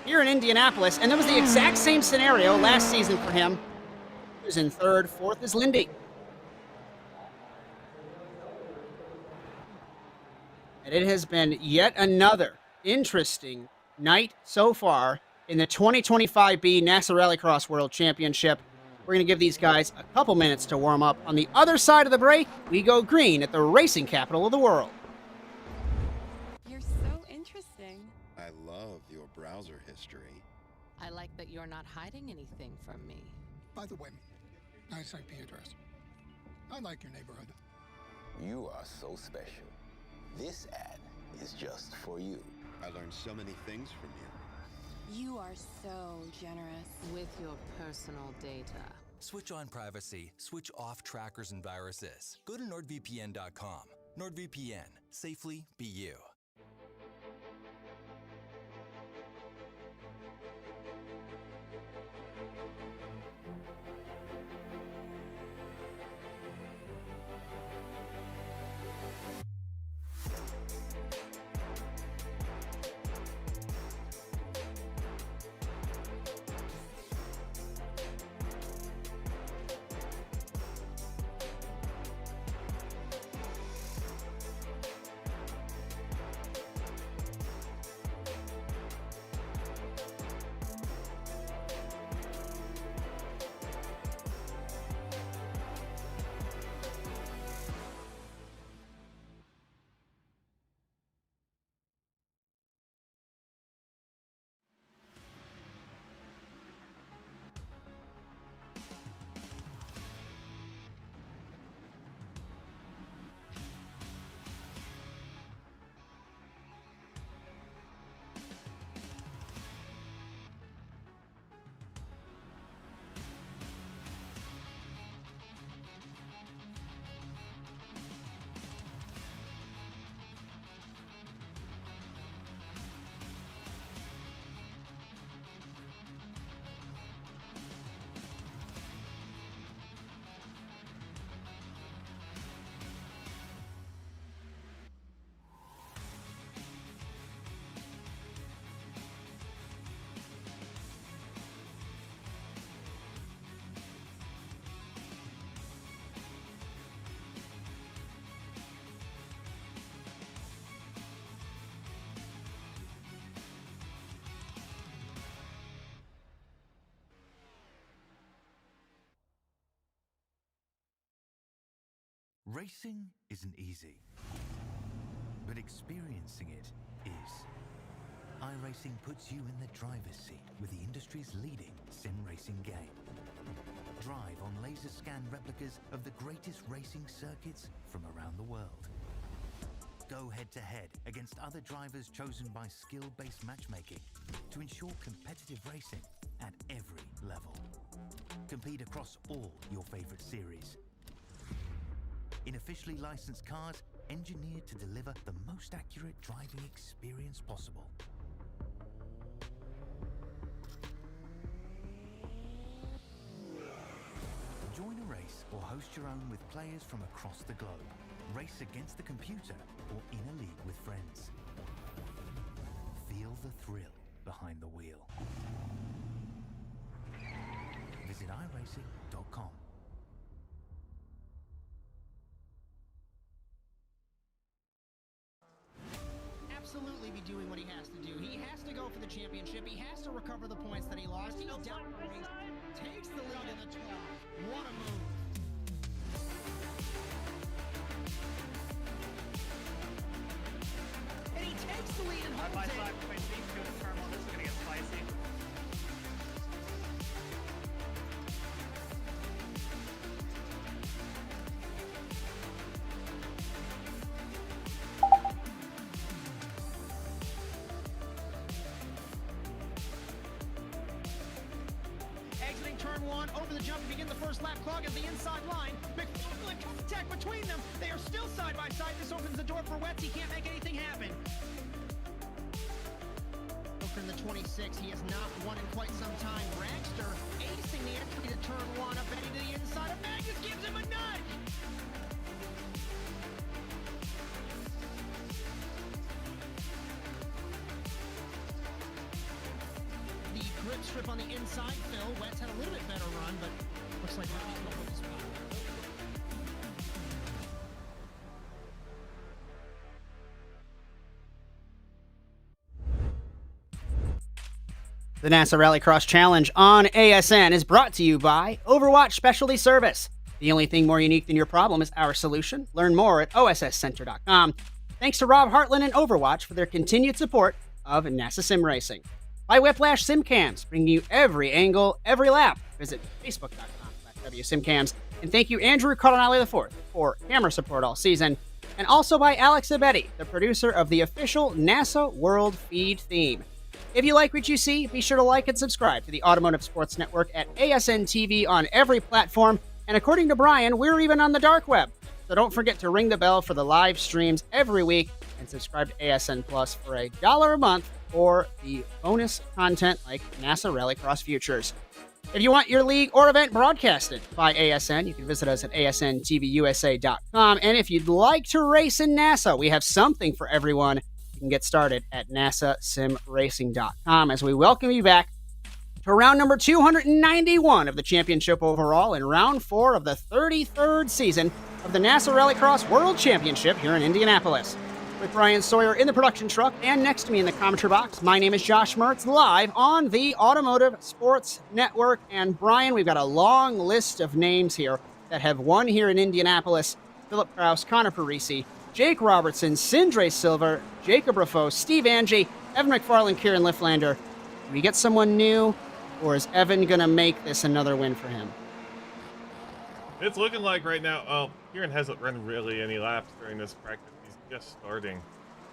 here in Indianapolis, and that was the exact same scenario last season for him. He was in third, fourth is Lindy. And it has been yet another interesting night so far in the 2025B NASA Rallycross World Championship. We're going to give these guys a couple minutes to warm up. On the other side of the break, we go green at the racing capital of the world. You're so interesting. I love your browser history. I like that you're not hiding anything from me. By the way, nice IP address. I like your neighborhood. You are so special. This ad is just for you. I learned so many things from you. You are so generous with your personal data. Switch on privacy, switch off trackers and viruses. Go to nordvpn.com. NordVPN. Safely be you. Racing isn't easy, but experiencing it is. iRacing puts you in the driver's seat with the industry's leading sim racing game. Drive on laser scan replicas of the greatest racing circuits from around the world. Go head-to-head against other drivers chosen by skill-based matchmaking to ensure competitive racing at every level. Compete across all your favorite series. In officially licensed cars, engineered to deliver the most accurate driving experience possible. Join a race or host your own with players from across the globe. Race against the computer or in a league with friends. Feel the thrill behind the wheel. Visit iRacing.com. Absolutely be doing what he has to do. He has to go for the championship. He has to recover the points that he lost. He's down the race, takes the lead in the 12. What a move. And he takes the lead and holds it. Side between these two and turn one. This is going to get spicy. Exiting turn one, over the jump to begin the first lap clock at the inside line. McFarland contact between them. They are still side by side. This opens the door for Wetz. He can't make anything happen. In the 26, he has not won in quite some time. Dragster acing the entry to turn one, up Betty to the inside of Magnus, gives him a nudge. The grip strip on the inside, Phil. Wetz had a little bit better run, but looks like we're not going to hold this spot. The NASA Rallycross Challenge on ASN is brought to you by Overwatch Specialty Service. The only thing more unique than your problem is our solution. Learn more at osscenter.com. Thanks to Rob Hartland and Overwatch for their continued support of NASA Sim Racing. By Whiplash SimCams, bringing you every angle, every lap. Visit facebook.com/WSimCams. And thank you, Andrew Cardinale IV, for camera support all season. And also by Alex Abetti, the producer of the official NASA World Feed theme. If you like what you see, be sure to like and subscribe to the Automotive Sports Network at ASN TV on every platform. And according to Brian, we're even on the dark web. So don't forget to ring the bell for the live streams every week and subscribe to ASN Plus for $1 a month for the bonus content like NASA Rallycross Futures. If you want your league or event broadcasted by ASN, you can visit us at asnTVUSA.com. And if you'd like to race in NASA, we have something for everyone. You can get started at nasasimracing.com as we welcome you back to round number 291 of the championship overall and round 4 of the 33rd season of the NASA Rallycross World Championship here in Indianapolis. With Brian Sawyer in the production truck and next to me in the commentary box, my name is Josh Mertz, live on the Automotive Sports Network. And Brian, we've got a long list of names here that have won here in Indianapolis. Philip Kraus, Connor Parisi, Jake Robertson, Sindre Silver, Jacob Raffo, Steve Angie, Evan McFarland, Kieran Lifflander. Do we get someone new, or is Evan going to make this another win for him? It's looking like right now, Kieran hasn't run really any laps during this practice. He's just starting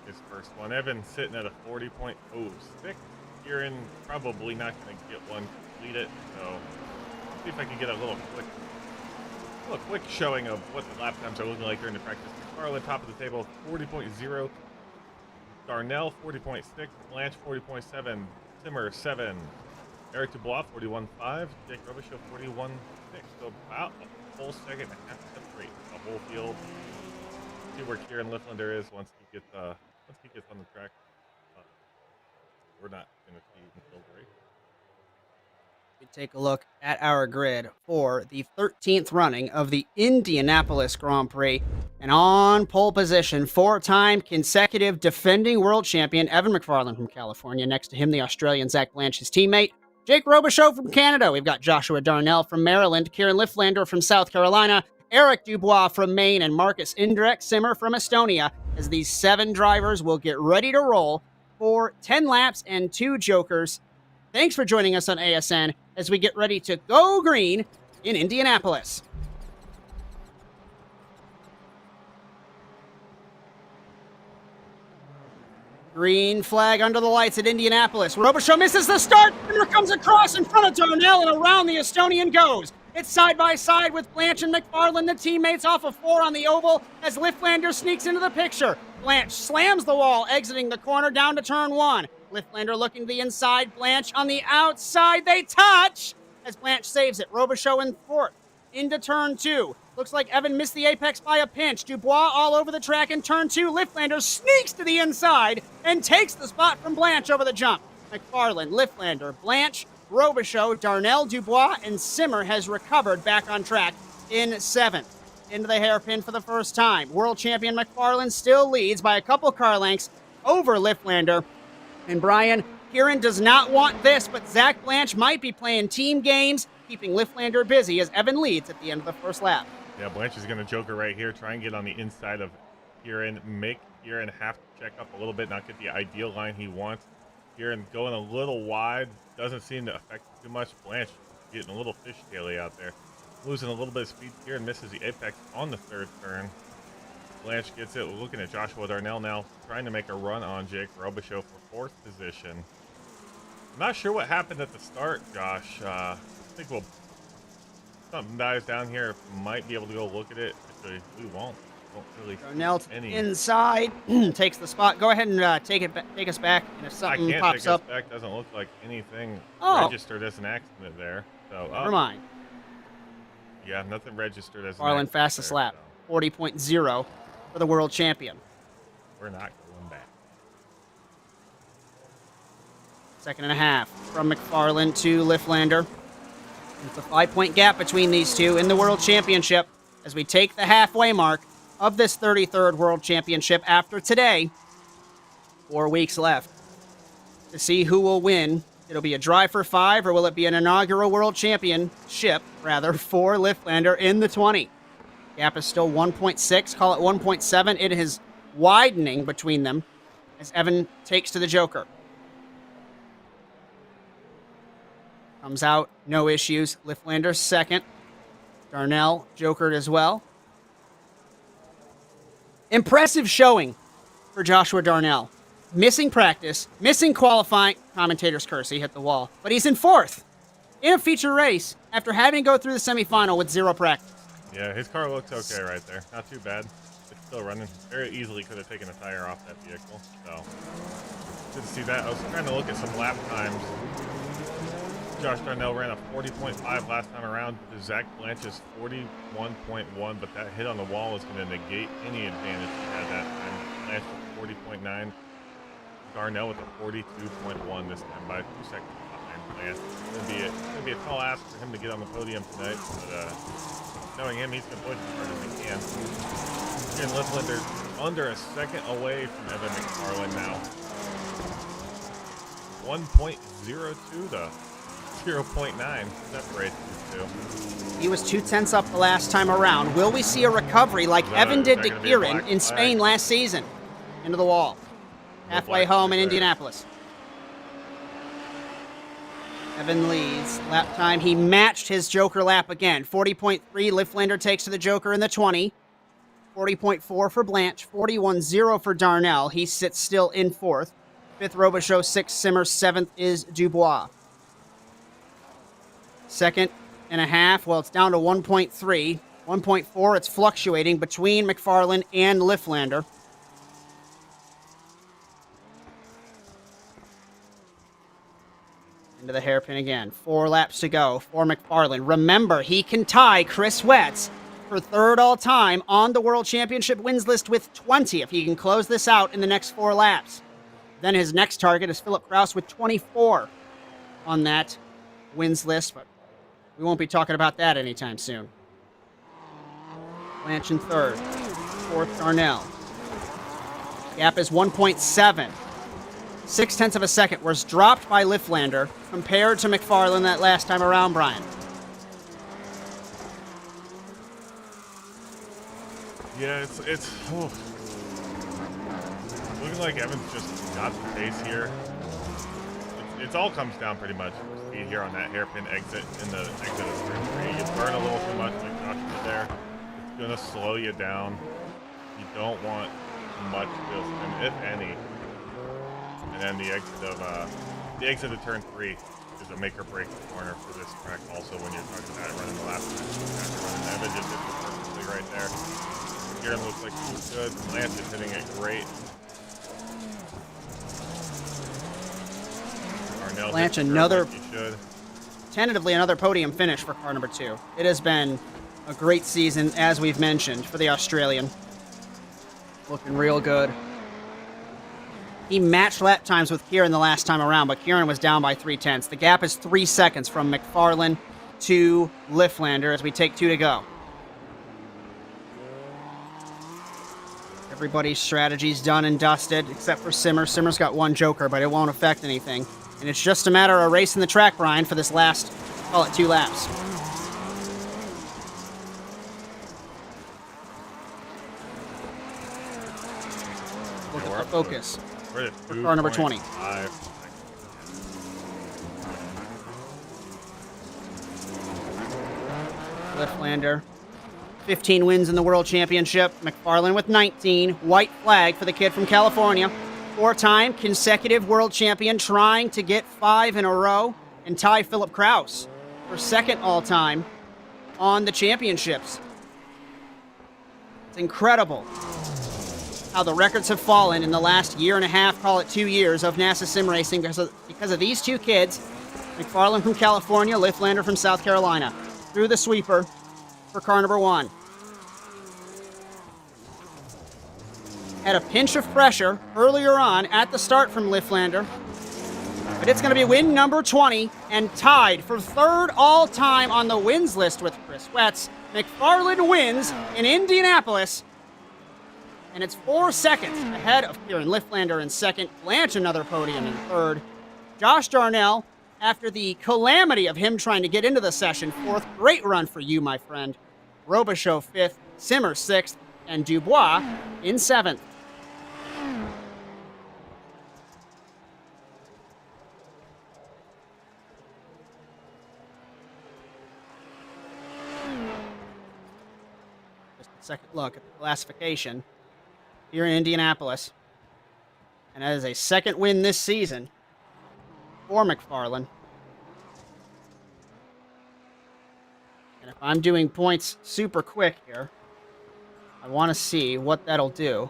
his first one. Evan sitting at a 40.06. Kieran probably not going to get one completed. So let's see if I can get a little quick showing of what the lap times are looking like during the practice. McFarland, top of the table, 40.0. Darnell, 40.6. Blanche, 40.7. Timmer, 7. Eric Dubois, 41.5. Jake Robichaud, 41.6. So about a full second and a half separate the whole field. See where Kieran Lifflander is once he gets on the track. We're not going to see until the race. We take a look at our grid for the 13th running of the Indianapolis Grand Prix. And on pole position, 4-time consecutive defending world champion Evan McFarland from California. Next to him, the Australian Zach Blanche, his teammate. Jake Robichaud from Canada. We've got Joshua Darnell from Maryland, Kieran Lifflander from South Carolina, Eric Dubois from Maine, and Marcus Indrek Simmer from Estonia, as these 7 drivers will get ready to roll for 10 laps and 2 jokers. Thanks for joining us on ASN as we get ready to go green in Indianapolis. Green flag under the lights at Indianapolis. Robichaud misses the start. Simmer comes across in front of Darnell, and around the Estonian goes. It's side by side with Blanche and McFarland, the teammates, off of 4 on the oval as Lifflander sneaks into the picture. Blanche slams the wall, exiting the corner down to turn 1. Lifflander looking to the inside, Blanche on the outside. They touch as Blanche saves it. Robichaud in 4th. Into turn 2. Looks like Evan missed the apex by a pinch. Dubois all over the track in turn 2. Lifflander sneaks to the inside and takes the spot from Blanche over the jump. McFarland, Lifflander, Blanche, Robichaud, Darnell, Dubois, and Simmer has recovered back on track in 7th. Into the hairpin for the first time. World champion McFarland still leads by a couple car lengths over Lifflander. And Brian, Kieran does not want this, but Zach Blanche might be playing team games, keeping Lifflander busy as Evan leads at the end of the first lap. Yeah, Blanche is going to joker right here, try and get on the inside of Kieran, make Kieran have to check up a little bit, not get the ideal line he wants. Kieran going a little wide, doesn't seem to affect too much. Blanche getting a little fishtaily out there. Losing a little bit of speed. Kieran misses the apex on the 3rd turn. Blanche gets it. We're looking at Joshua Darnell now, trying to make a run on Jake Robichaud for 4th position. I'm not sure what happened at the start, Josh. I think something dies down here. Might be able to go look at it. Actually, we won't. Really Darnell inside takes the spot. Go ahead and take us back. And if something pops up, back. Doesn't look like anything registered as an accident there. So never mind. Yeah, nothing registered as an Arlen accident. fastest there, lap, 40.0 for the world champion. We're not going back. 2.5 from McFarland to Lifflander. It's a 5-point gap between these two in the World Championship as we take the halfway mark of this 33rd World Championship after today. 4 weeks left to see who will win It'll be a drive for 5, or will it be an inaugural world championship, rather, for Lifflander in the 20? Gap is still 1.6, call it 1.7. It is widening between them as Evan takes to the Joker. Comes out, no issues. Lifflander second. Darnell jokered as well. Impressive showing for Joshua Darnell. Missing practice, missing qualifying. Commentator's curse, he hit the wall. But he's in 4th in a feature race after having to go through the semifinal with 0 practice. Yeah, his car looks okay right there. Not too bad. It's still running. Very easily could have taken a tire off that vehicle. So, good to see that. I was trying to look at some lap times. Josh Darnell ran a 40.5 last time around to Zach Blanch's 41.1, but that hit on the wall is going to negate any advantage he had that time. Blanch with 40.9. Darnell with a 42.1 this time by 2 seconds behind Blanch. It's going to be a tall ask for him to get on the podium tonight, but knowing him, he's going to push as hard as he can. Again, Lifflander under a second away from Evan McFarland now. 1.02 to 0.9 separates these two. He was 0.2 up the last time around. Will we see a recovery like Evan did to Kieran in Spain last season? Into the wall. Halfway home in Indianapolis. Evan leads. Lap time, he matched his Joker lap again. 40.3, Lifflander takes to the Joker in the 20. 40.4 for Blanche. 41.0 for Darnell. He sits still in 4th. 5th, Robichaux. 6th, Simmer. 7th is Dubois. 2.5, well, it's down to 1.3. 1.4, it's fluctuating between McFarland and Lifflander. Into the hairpin again. 4 laps to go for McFarland. Remember, he can tie Chris Wetz for 3rd all-time on the World Championship wins list with 20 if he can close this out in the next 4 laps. Then his next target is Philip Kraus with 24 on that wins list, but we won't be talking about that anytime soon. Blanch in 3rd. 4th, Darnell. Gap is 1.7. 0.6 of a second was dropped by Lifflander compared to McFarland that last time around, Brian. Yeah, it's looking like Evans just got the pace here. It all comes down pretty much to speed here on that hairpin exit in the exit of turn 3. You burn a little too much like Josh did there. It's going to slow you down. You don't want much wheel spin, if any. And then the exit of turn 3 is a make or break corner for this track also when you're talking about running the lap. Evan just hit it perfectly right there. Kieran looks like he's good. Lance is hitting it great. Blanch, tentatively another podium finish for car number 2. It has been a great season, as we've mentioned, for the Australian. Looking real good. He matched lap times with Kieran the last time around, but Kieran was down by 0.3. The gap is 3 seconds from McFarland to Lifflander as we take 2 to go. Everybody's strategy's done and dusted, except for Simmer. Simmer's got 1 Joker, but it won't affect anything. And it's just a matter of racing the track, Brian, for this last, call it 2 laps. Look at the focus for car number 20. Lifflander, 15 wins in the World Championship. McFarland with 19. White flag for the kid from California. 4-time consecutive world champion, trying to get 5 in a row and tie Philip Kraus for 2nd all-time on the championships. It's incredible how the records have fallen in the last year and a half, call it 2 years, of NASA sim racing because of these 2 kids, McFarland from California, Lifflander from South Carolina. Through the sweeper for car number 1. Had a pinch of pressure earlier on at the start from Lifflander, but it's going to be win number 20 and tied for 3rd all-time on the wins list with Chris Wetz. McFarland wins in Indianapolis, and it's 4 seconds ahead of Kieran Lifflander in 2nd. Blanch another podium in 3rd. Josh Darnell after the calamity of him trying to get into the session 4th. Great run for you, my friend. Robichaux 5th, Simmer 6th, and Dubois in 7th. Just a second look at the classification here in Indianapolis. And that is a second win this season for McFarland. And if I'm doing points super quick here, I want to see what that'll do.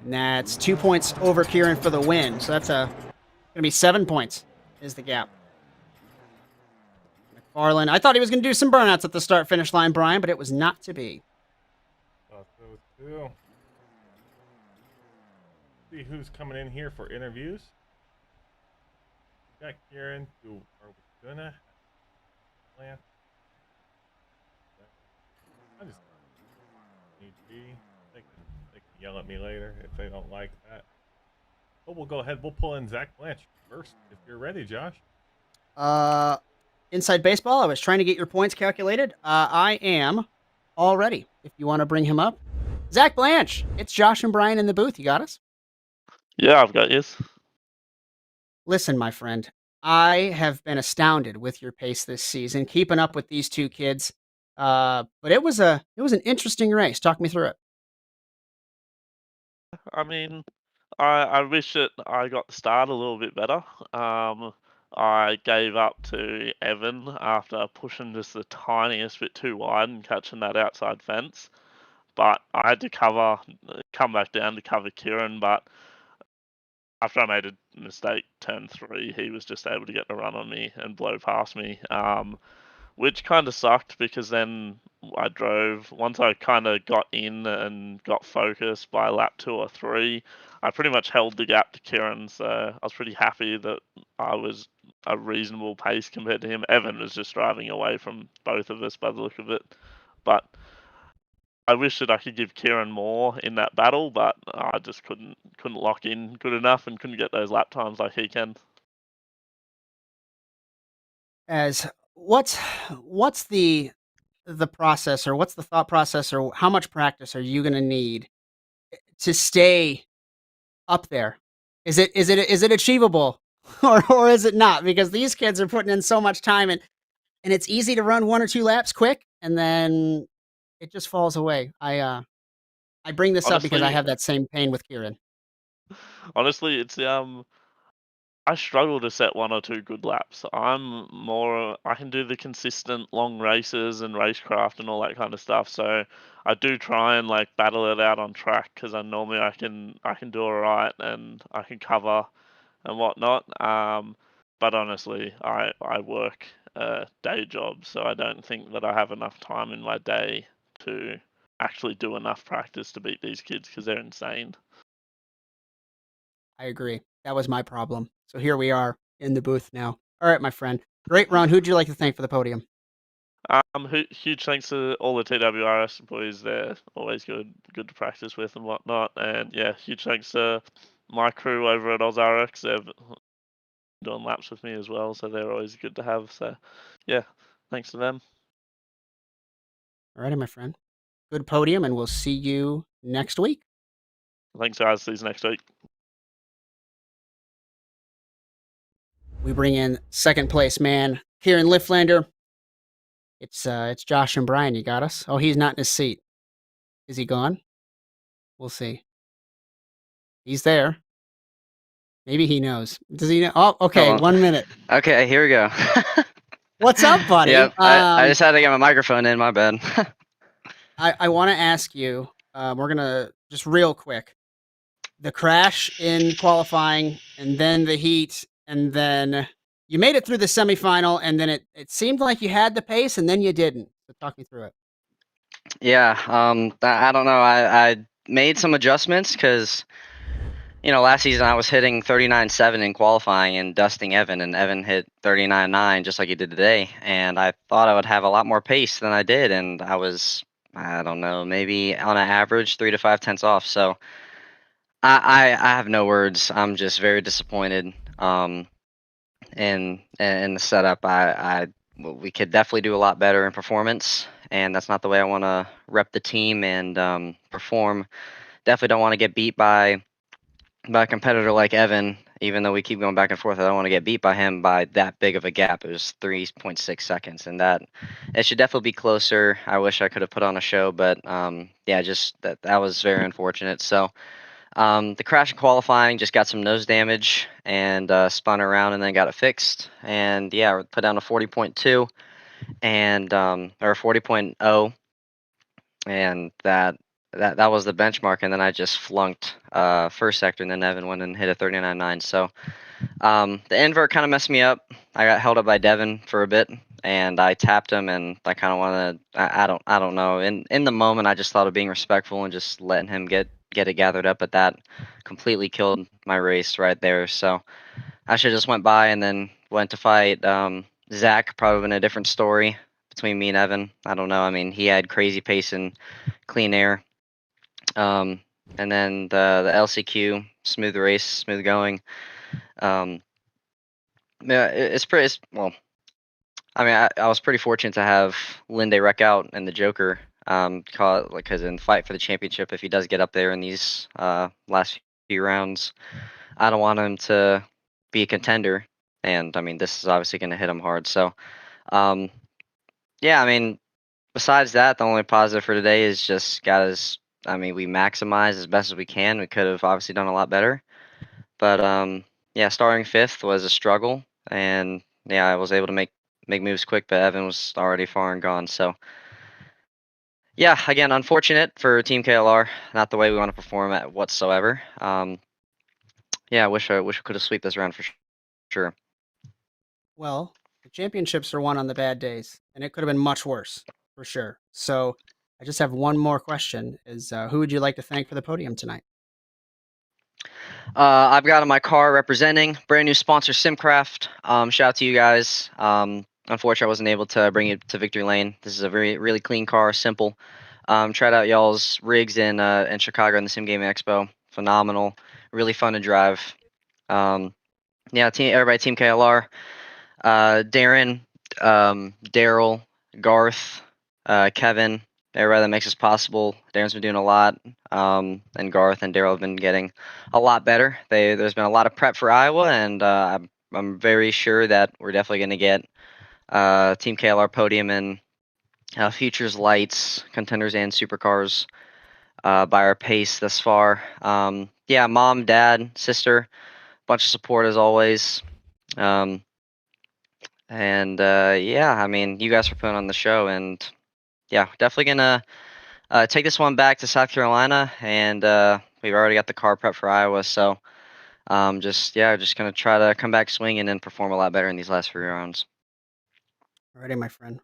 And that's 2 points over Kieran for the win. So that's going to be 7 points is the gap. McFarland, I thought he was going to do some burnouts at the start-finish line, Brian, but it was not to be. Thought so too. See who's coming in here for interviews. We got Kieran, who are we gonna plan? I just need to be. They can yell at me later if they don't like that. But we'll go ahead. We'll pull in Zach Blanche first if you're ready, Josh. Inside Baseball, I was trying to get your points calculated. I am all ready. If you want to bring him up. Zach Blanche, it's Josh and Brian in the booth. You got us? Yeah, I've got you. Listen, my friend, I have been astounded with your pace this season, keeping up with these two kids. But it was an interesting race. Talk me through it. I mean, I wish that I got the start a little bit better. I gave up to Evan after pushing just the tiniest bit too wide and catching that outside fence. But I had to come back down to cover Kieran. But after I made a mistake, turn 3, he was just able to get the run on me and blow past me. Which kind of sucked because then I drove, once I kind of got in and got focused by lap 2 or 3, I pretty much held the gap to Kieran, so I was pretty happy that I was a reasonable pace compared to him. Evan was just driving away from both of us by the look of it, but I wish that I could give Kieran more in that battle, but I just couldn't lock in good enough and couldn't get those lap times like he can. As what's the process, or what's the thought process, or how much practice are you going to need to stay up there? Is it achievable or is it not? Because these kids are putting in so much time, and it's easy to run 1 or 2 laps quick and then it just falls away. I bring this up because I have that same pain with Kieran. Honestly, it's I struggle to set 1 or 2 good laps. I can do the consistent long races and racecraft and all that kind of stuff. So I do try and like battle it out on track because I normally I can do all right and I can cover and whatnot. But honestly, I work a day job, so I don't think that I have enough time in my day to actually do enough practice to beat these kids because they're insane. I agree. That was my problem. So here we are in the booth now. All right, my friend. Great run. Who'd you like to thank for the podium? Huge thanks to all the TWRS boys. They're always good to practice with and whatnot. And yeah, huge thanks to my crew over at OzRX. They've doing laps with me as well, so they're always good to have. So yeah, thanks to them. All righty, my friend. Good podium, and we'll see you next week. Thanks, guys. See you next week. We bring in second place man, Kieran Lifflander. It's Josh and Brian. You got us? Oh, he's not in his seat. Is he gone? We'll see. He's there. Maybe he knows. Does he know? Oh, okay. 1 minute. Okay, here we go. What's up, buddy? Yep, I just had to get my microphone in. My bad. I want to ask you. We're gonna just real quick. The crash in qualifying, and then the heat, and then you made it through the semifinal, and then it seemed like you had the pace, and then you didn't. So talk me through it. Yeah, I don't know. I made some adjustments because, last season I was hitting 39.7 in qualifying and dusting Evan, and Evan hit 39.9 just like he did today. And I thought I would have a lot more pace than I did, and I was, I don't know, maybe on an average 3 to 5 tenths off. So I have no words. I'm just very disappointed. In the setup, we could definitely do a lot better in performance, and that's not the way I want to rep the team and perform. Definitely don't want to get beat by a competitor like Evan. Even though we keep going back and forth, I don't want to get beat by him by that big of a gap. It was 3.6 seconds, and that it should definitely be closer. I wish I could have put on a show, but yeah, just that was very unfortunate. So. The crash in qualifying just got some nose damage and spun around and then got it fixed. And yeah, we put down a 40.2 and or 40.0, and that was the benchmark. And then I just flunked first sector, and then Evan went and hit a 39.9. So the invert kind of messed me up. I got held up by Devin for a bit, and I tapped him, and I kind of wanted. I don't know. In the moment, I just thought of being respectful and just letting him get it gathered up, but that completely killed my race right there. So I should have just went by and then went to fight Zach. Probably been a different story between me and Evan. I don't know. I mean, he had crazy pace and clean air. And then the LCQ, smooth race, smooth going. Yeah, it's pretty. Well, I mean, I was pretty fortunate to have Linde wreck out and the Joker. Because in fight for the championship, if he does get up there in these last few rounds, I don't want him to be a contender. And I mean, this is obviously going to hit him hard. So, yeah, I mean, besides that, the only positive for today is just got us. I mean, we maximized as best as we can. We could have obviously done a lot better, but yeah, starting fifth was a struggle, and yeah, I was able to make moves quick, but Evan was already far and gone. So yeah, again, unfortunate for Team KLR. Not the way we want to perform at whatsoever. Yeah, I wish we could have swept this round for sure. Well, the championships are won on the bad days, and it could have been much worse, for sure. So I just have one more question: Is who would you like to thank for the podium tonight? I've got in my car representing brand new sponsor Simcraft. Shout out to you guys. Unfortunately, I wasn't able to bring it to victory lane. This is a really clean car, simple. Tried out y'all's rigs in Chicago in the Sim Gaming Expo. Phenomenal, really fun to drive. Yeah, everybody, Team KLR, Darren, Daryl, Garth, Kevin, everybody that makes this possible. Darren's been doing a lot, and Garth and Daryl have been getting a lot better. There's been a lot of prep for Iowa, and I'm very sure that we're definitely going to get Team KLR podium in futures, lights, contenders, and supercars by our pace thus far. Yeah, mom, dad, sister, bunch of support as always. And yeah, I mean, you guys for putting on the show, and yeah, definitely gonna take this one back to South Carolina, and we've already got the car prep for Iowa, so just gonna try to come back swinging and perform a lot better in these last 3 rounds. Alrighty, my friend.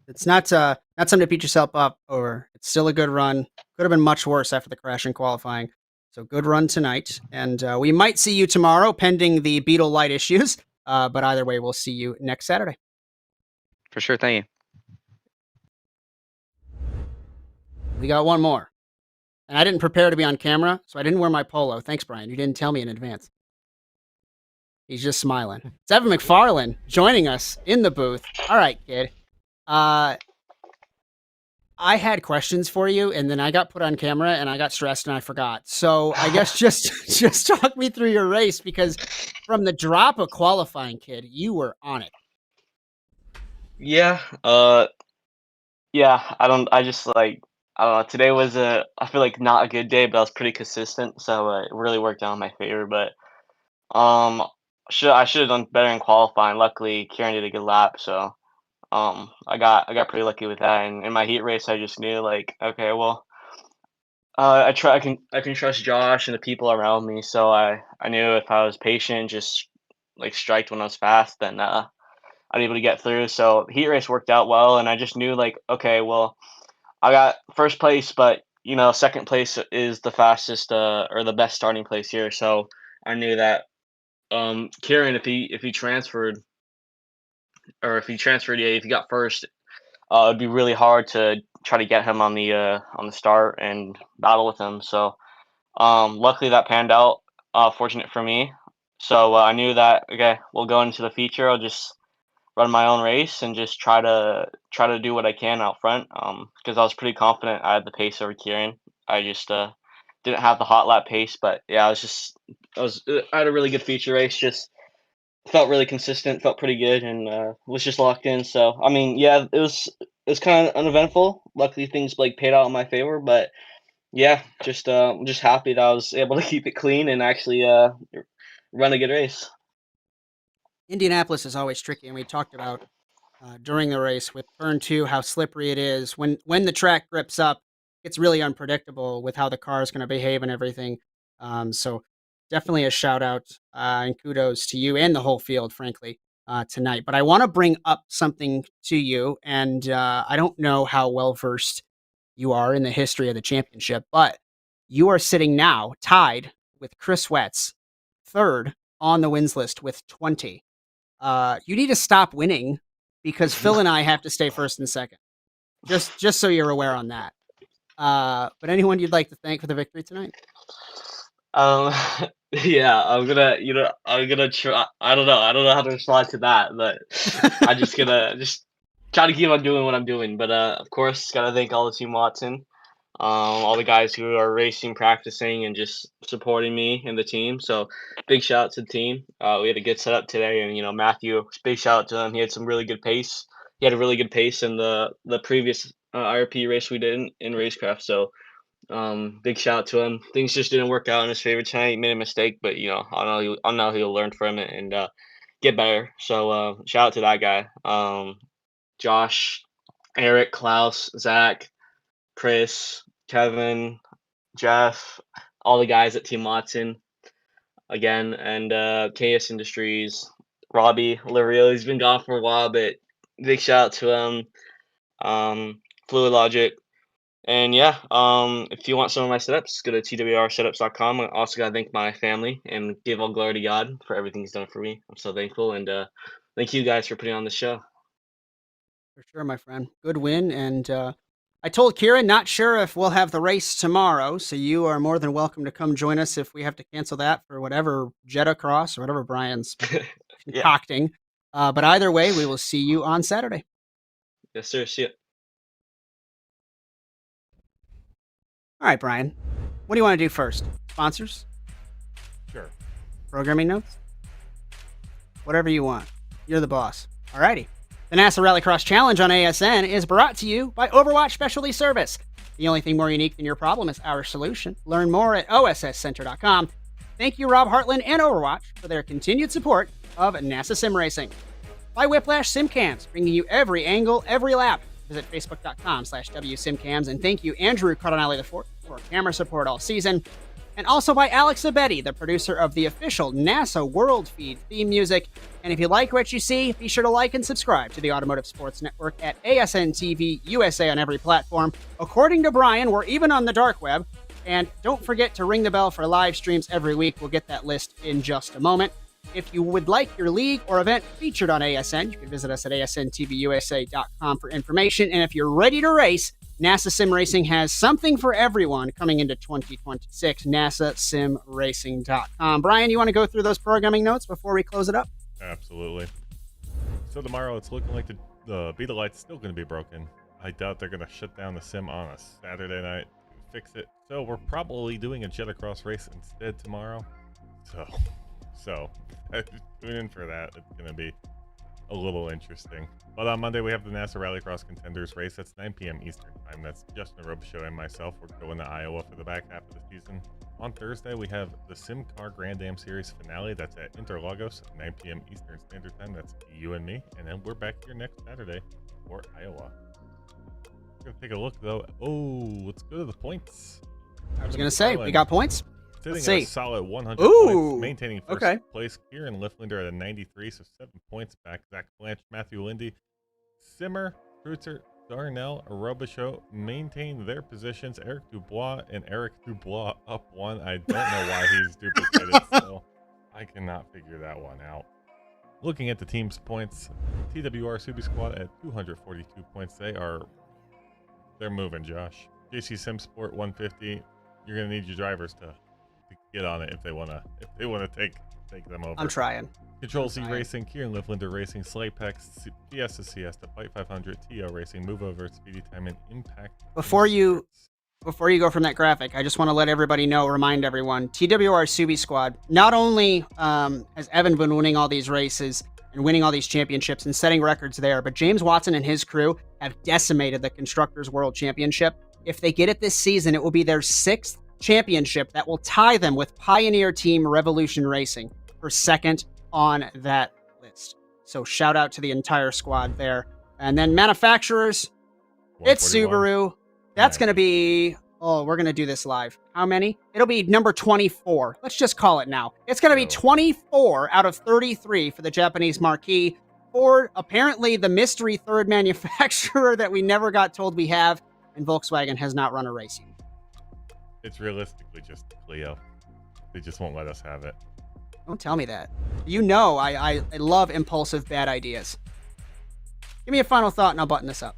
It's not something to beat yourself up over. It's still a good run. Could have been much worse after the crash in qualifying. So good run tonight, and we might see you tomorrow, pending the Beetle light issues. But either way, we'll see you next Saturday. For sure, thank you. We got one more, and I didn't prepare to be on camera, so I didn't wear my polo. Thanks, Brian. You didn't tell me in advance. He's just smiling. It's Evan McFarlane joining us in the booth. All right, kid. I had questions for you, and then I got put on camera, and I got stressed, and I forgot. So I guess just talk me through your race, because from the drop of qualifying, kid, you were on it. Yeah. Yeah. I just like. I don't know. Today was I feel like not a good day, but I was pretty consistent, so it really worked out in my favor. But um, I should have done better in qualifying. Luckily, Kieran did a good lap, so I got pretty lucky with that. And in my heat race, I just knew like, okay, well, I can trust Josh and the people around me. So I knew if I was patient, just like striked when I was fast, then I'd be able to get through. So heat race worked out well, and I just knew like, okay, well, I got first place, but second place is the fastest or the best starting place here. So I knew that Kieran, if he transferred or if he transferred, yeah, if he got first, it'd be really hard to try to get him on the start and battle with him. So Luckily that panned out. Fortunate for me. So I knew that okay, we'll go into the feature. I'll just run my own race and just try to do what I can out front. Because I was pretty confident I had the pace over Kieran. I just didn't have the hot lap pace, but yeah, I had a really good feature race. Just felt really consistent, felt pretty good, and was just locked in. So I mean, yeah, it was kind of uneventful. Luckily, things like paid out in my favor, but yeah, I'm just happy that I was able to keep it clean and actually run a good race. Indianapolis is always tricky, and we talked about during the race with turn 2 how slippery it is. When the track grips up, it's really unpredictable with how the car is going to behave and everything. So definitely a shout out and kudos to you and the whole field, frankly, tonight. But I want to bring up something to you, and I don't know how well versed you are in the history of the championship, but you are sitting now tied with Chris Wetz, third on the wins list with 20. You need to stop winning because Phil and I have to stay first and second. Just so you're aware on that. But anyone you'd like to thank for the victory tonight? Um, yeah, I'm gonna try. I don't know how to respond to that, but I'm just gonna just try to keep on doing what I'm doing. But of course, gotta thank all the team Watson, all the guys who are racing, practicing, and just supporting me and the team. So big shout out to the team. We had a good setup today, and Matthew, big shout out to him. He had some really good pace. He had a really good pace in the previous IRP race we did in Racecraft. So big shout out to him. Things just didn't work out in his favor tonight. He made a mistake, but I know he'll learn from it and get better. So shout out to that guy. Josh, Eric, Klaus, Zach, Chris, Kevin, Jeff, all the guys at Team Watson again, and KS Industries, Robbie Lario. He's been gone for a while, but big shout out to him. Fluid Logic. And yeah, if you want some of my setups, go to twrsetups.com. I also gotta thank my family and give all glory to God for everything He's done for me. I'm so thankful, and thank you guys for putting on the show. For sure, my friend. Good win. And I told Kieran, not sure if we'll have the race tomorrow, so you are more than welcome to come join us if we have to cancel that for whatever Jetta Cross or whatever Brian's concocting. But either way, we will see you on Saturday. Yes, sir. See ya. All right, Brian. What do you want to do first? Sponsors? Sure. Programming notes? Whatever you want. You're the boss. All righty. The NASA Rallycross Challenge on ASN is brought to you by Overwatch Specialty Service. The only thing more unique than your problem is our solution. Learn more at osscenter.com. Thank you, Rob Hartland and Overwatch, for their continued support of NASA Sim Racing. By Whiplash SimCams, bringing you every angle, every lap. Visit facebook.com/WSimCams. And thank you, Andrew Cardinale IV, for camera support all season. And also by Alex Abetti, the producer of the official NASA World Feed theme music. And if you like what you see, be sure to like and subscribe to the Automotive Sports Network at ASN TV USA on every platform. According to Brian, we're even on the dark web. And don't forget to ring the bell for live streams every week. We'll get that list in just a moment. If you would like your league or event featured on ASN, you can visit us at asnTVUSA.com for information. And if you're ready to race, NASA Sim Racing has something for everyone coming into 2026. NASASimRacing.com. Brian, you want to go through those programming notes before we close it up? Absolutely. So tomorrow it's looking like the Beta Light's still going to be broken. I doubt they're going to shut down the sim on a Saturday night to fix it. So we're probably doing a Jetta Cross race instead tomorrow. So tune in for that. It's going to be a little interesting. But on Monday, we have the NASA Rallycross Contenders race. That's 9 p.m. Eastern Time. That's Justin Robeshow and myself. We're going to Iowa for the back half of the season. On Thursday, we have the Sim Car Grand Am Series finale. That's at Interlagos, 9 p.m. Eastern Standard Time. That's you and me. And then we're back here next Saturday for Iowa. We're going to take a look, though. Oh, let's go to the points. I was going to say, we got points? Sitting Let's at see. a solid 100 Ooh, points, maintaining first place. Kieran Lifflander at a 93, so 7 points back. Zach Blanche, Matthew Lindy, Simmer, Kreutzer, Darnell, Robichaud maintain their positions. Eric Dubois and Eric Dubois up 1. I don't know why he's duplicated still. I cannot figure that one out. Looking at the team's points, TWR Subi Squad at 242 points. They're moving, Josh. JC Sim Sport 150. You're going to need your drivers to get on it if they wanna take them over. I'm trying. Control Z Racing, Kieran Lifflander Racing, Slaypex, Fiesta Siesta, Fight 500, TO Racing, Move Over, Speedy Time, and Impact. Before you go from that graphic, I just want to let everybody know, remind everyone, TWR Subi Squad, not only has Evan been winning all these races and winning all these championships and setting records there, but James Watson and his crew have decimated the Constructors World Championship. If they get it this season, it will be their 6th championship that will tie them with Pioneer Team Revolution Racing for second on that list. So shout out to the entire squad there. And then manufacturers, it's Subaru. That's going to be, we're going to do this live. How many? It'll be number 24. Let's just call it now. It's going to be 24 out of 33 for the Japanese marquee. Ford, apparently the mystery third manufacturer that we never got told we have, and Volkswagen has not run a race yet. It's realistically just Clio. They just won't let us have it. Don't tell me that. You know I love impulsive bad ideas. Give me a final thought and I'll button this up.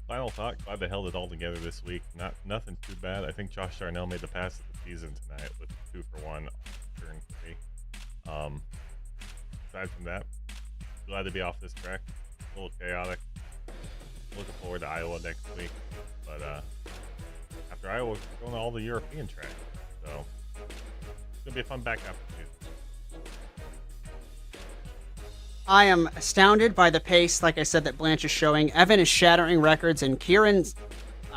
Final thought, glad they held it all together this week. Nothing too bad. I think Josh Darnell made the pass of the season tonight with 2 for 1 on turn 3. Aside from that, glad to be off this track. A little chaotic. Looking forward to Iowa next week. But after Iowa, we're going to all the European tracks. So it's going to be a fun back half of the season. I am astounded by the pace, like I said, that Blanche is showing. Evan is shattering records, and Kieran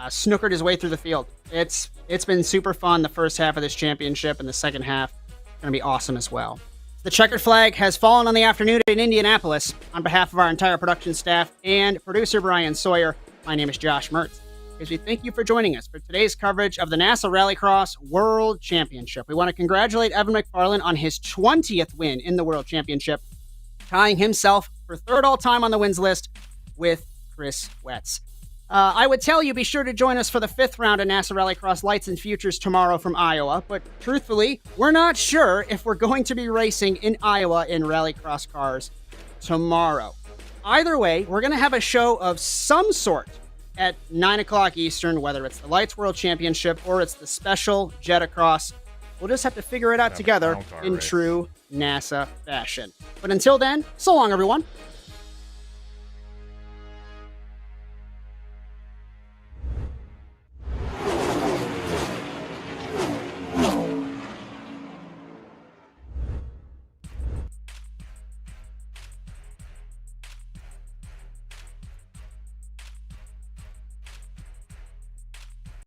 snookered his way through the field. It's been super fun the first half of this championship, and the second half is going to be awesome as well. The checkered flag has fallen on the afternoon in Indianapolis. On behalf of our entire production staff and producer Brian Sawyer, my name is Josh Mertz. As we thank you for joining us for today's coverage of the NASA Rallycross World Championship. We want to congratulate Evan McFarland on his 20th win in the World Championship, tying himself for 3rd all-time on the wins list with Chris Wetz. I would tell you, be sure to join us for the 5th round of NASA Rallycross Lights and Futures tomorrow from Iowa, but truthfully, we're not sure if we're going to be racing in Iowa in Rallycross cars tomorrow. Either way, we're going to have a show of some sort at 9 o'clock Eastern, whether it's the Lights World Championship or it's the special Jetacross. We'll just have to figure it out together in true NASA fashion. But until then, so long, everyone.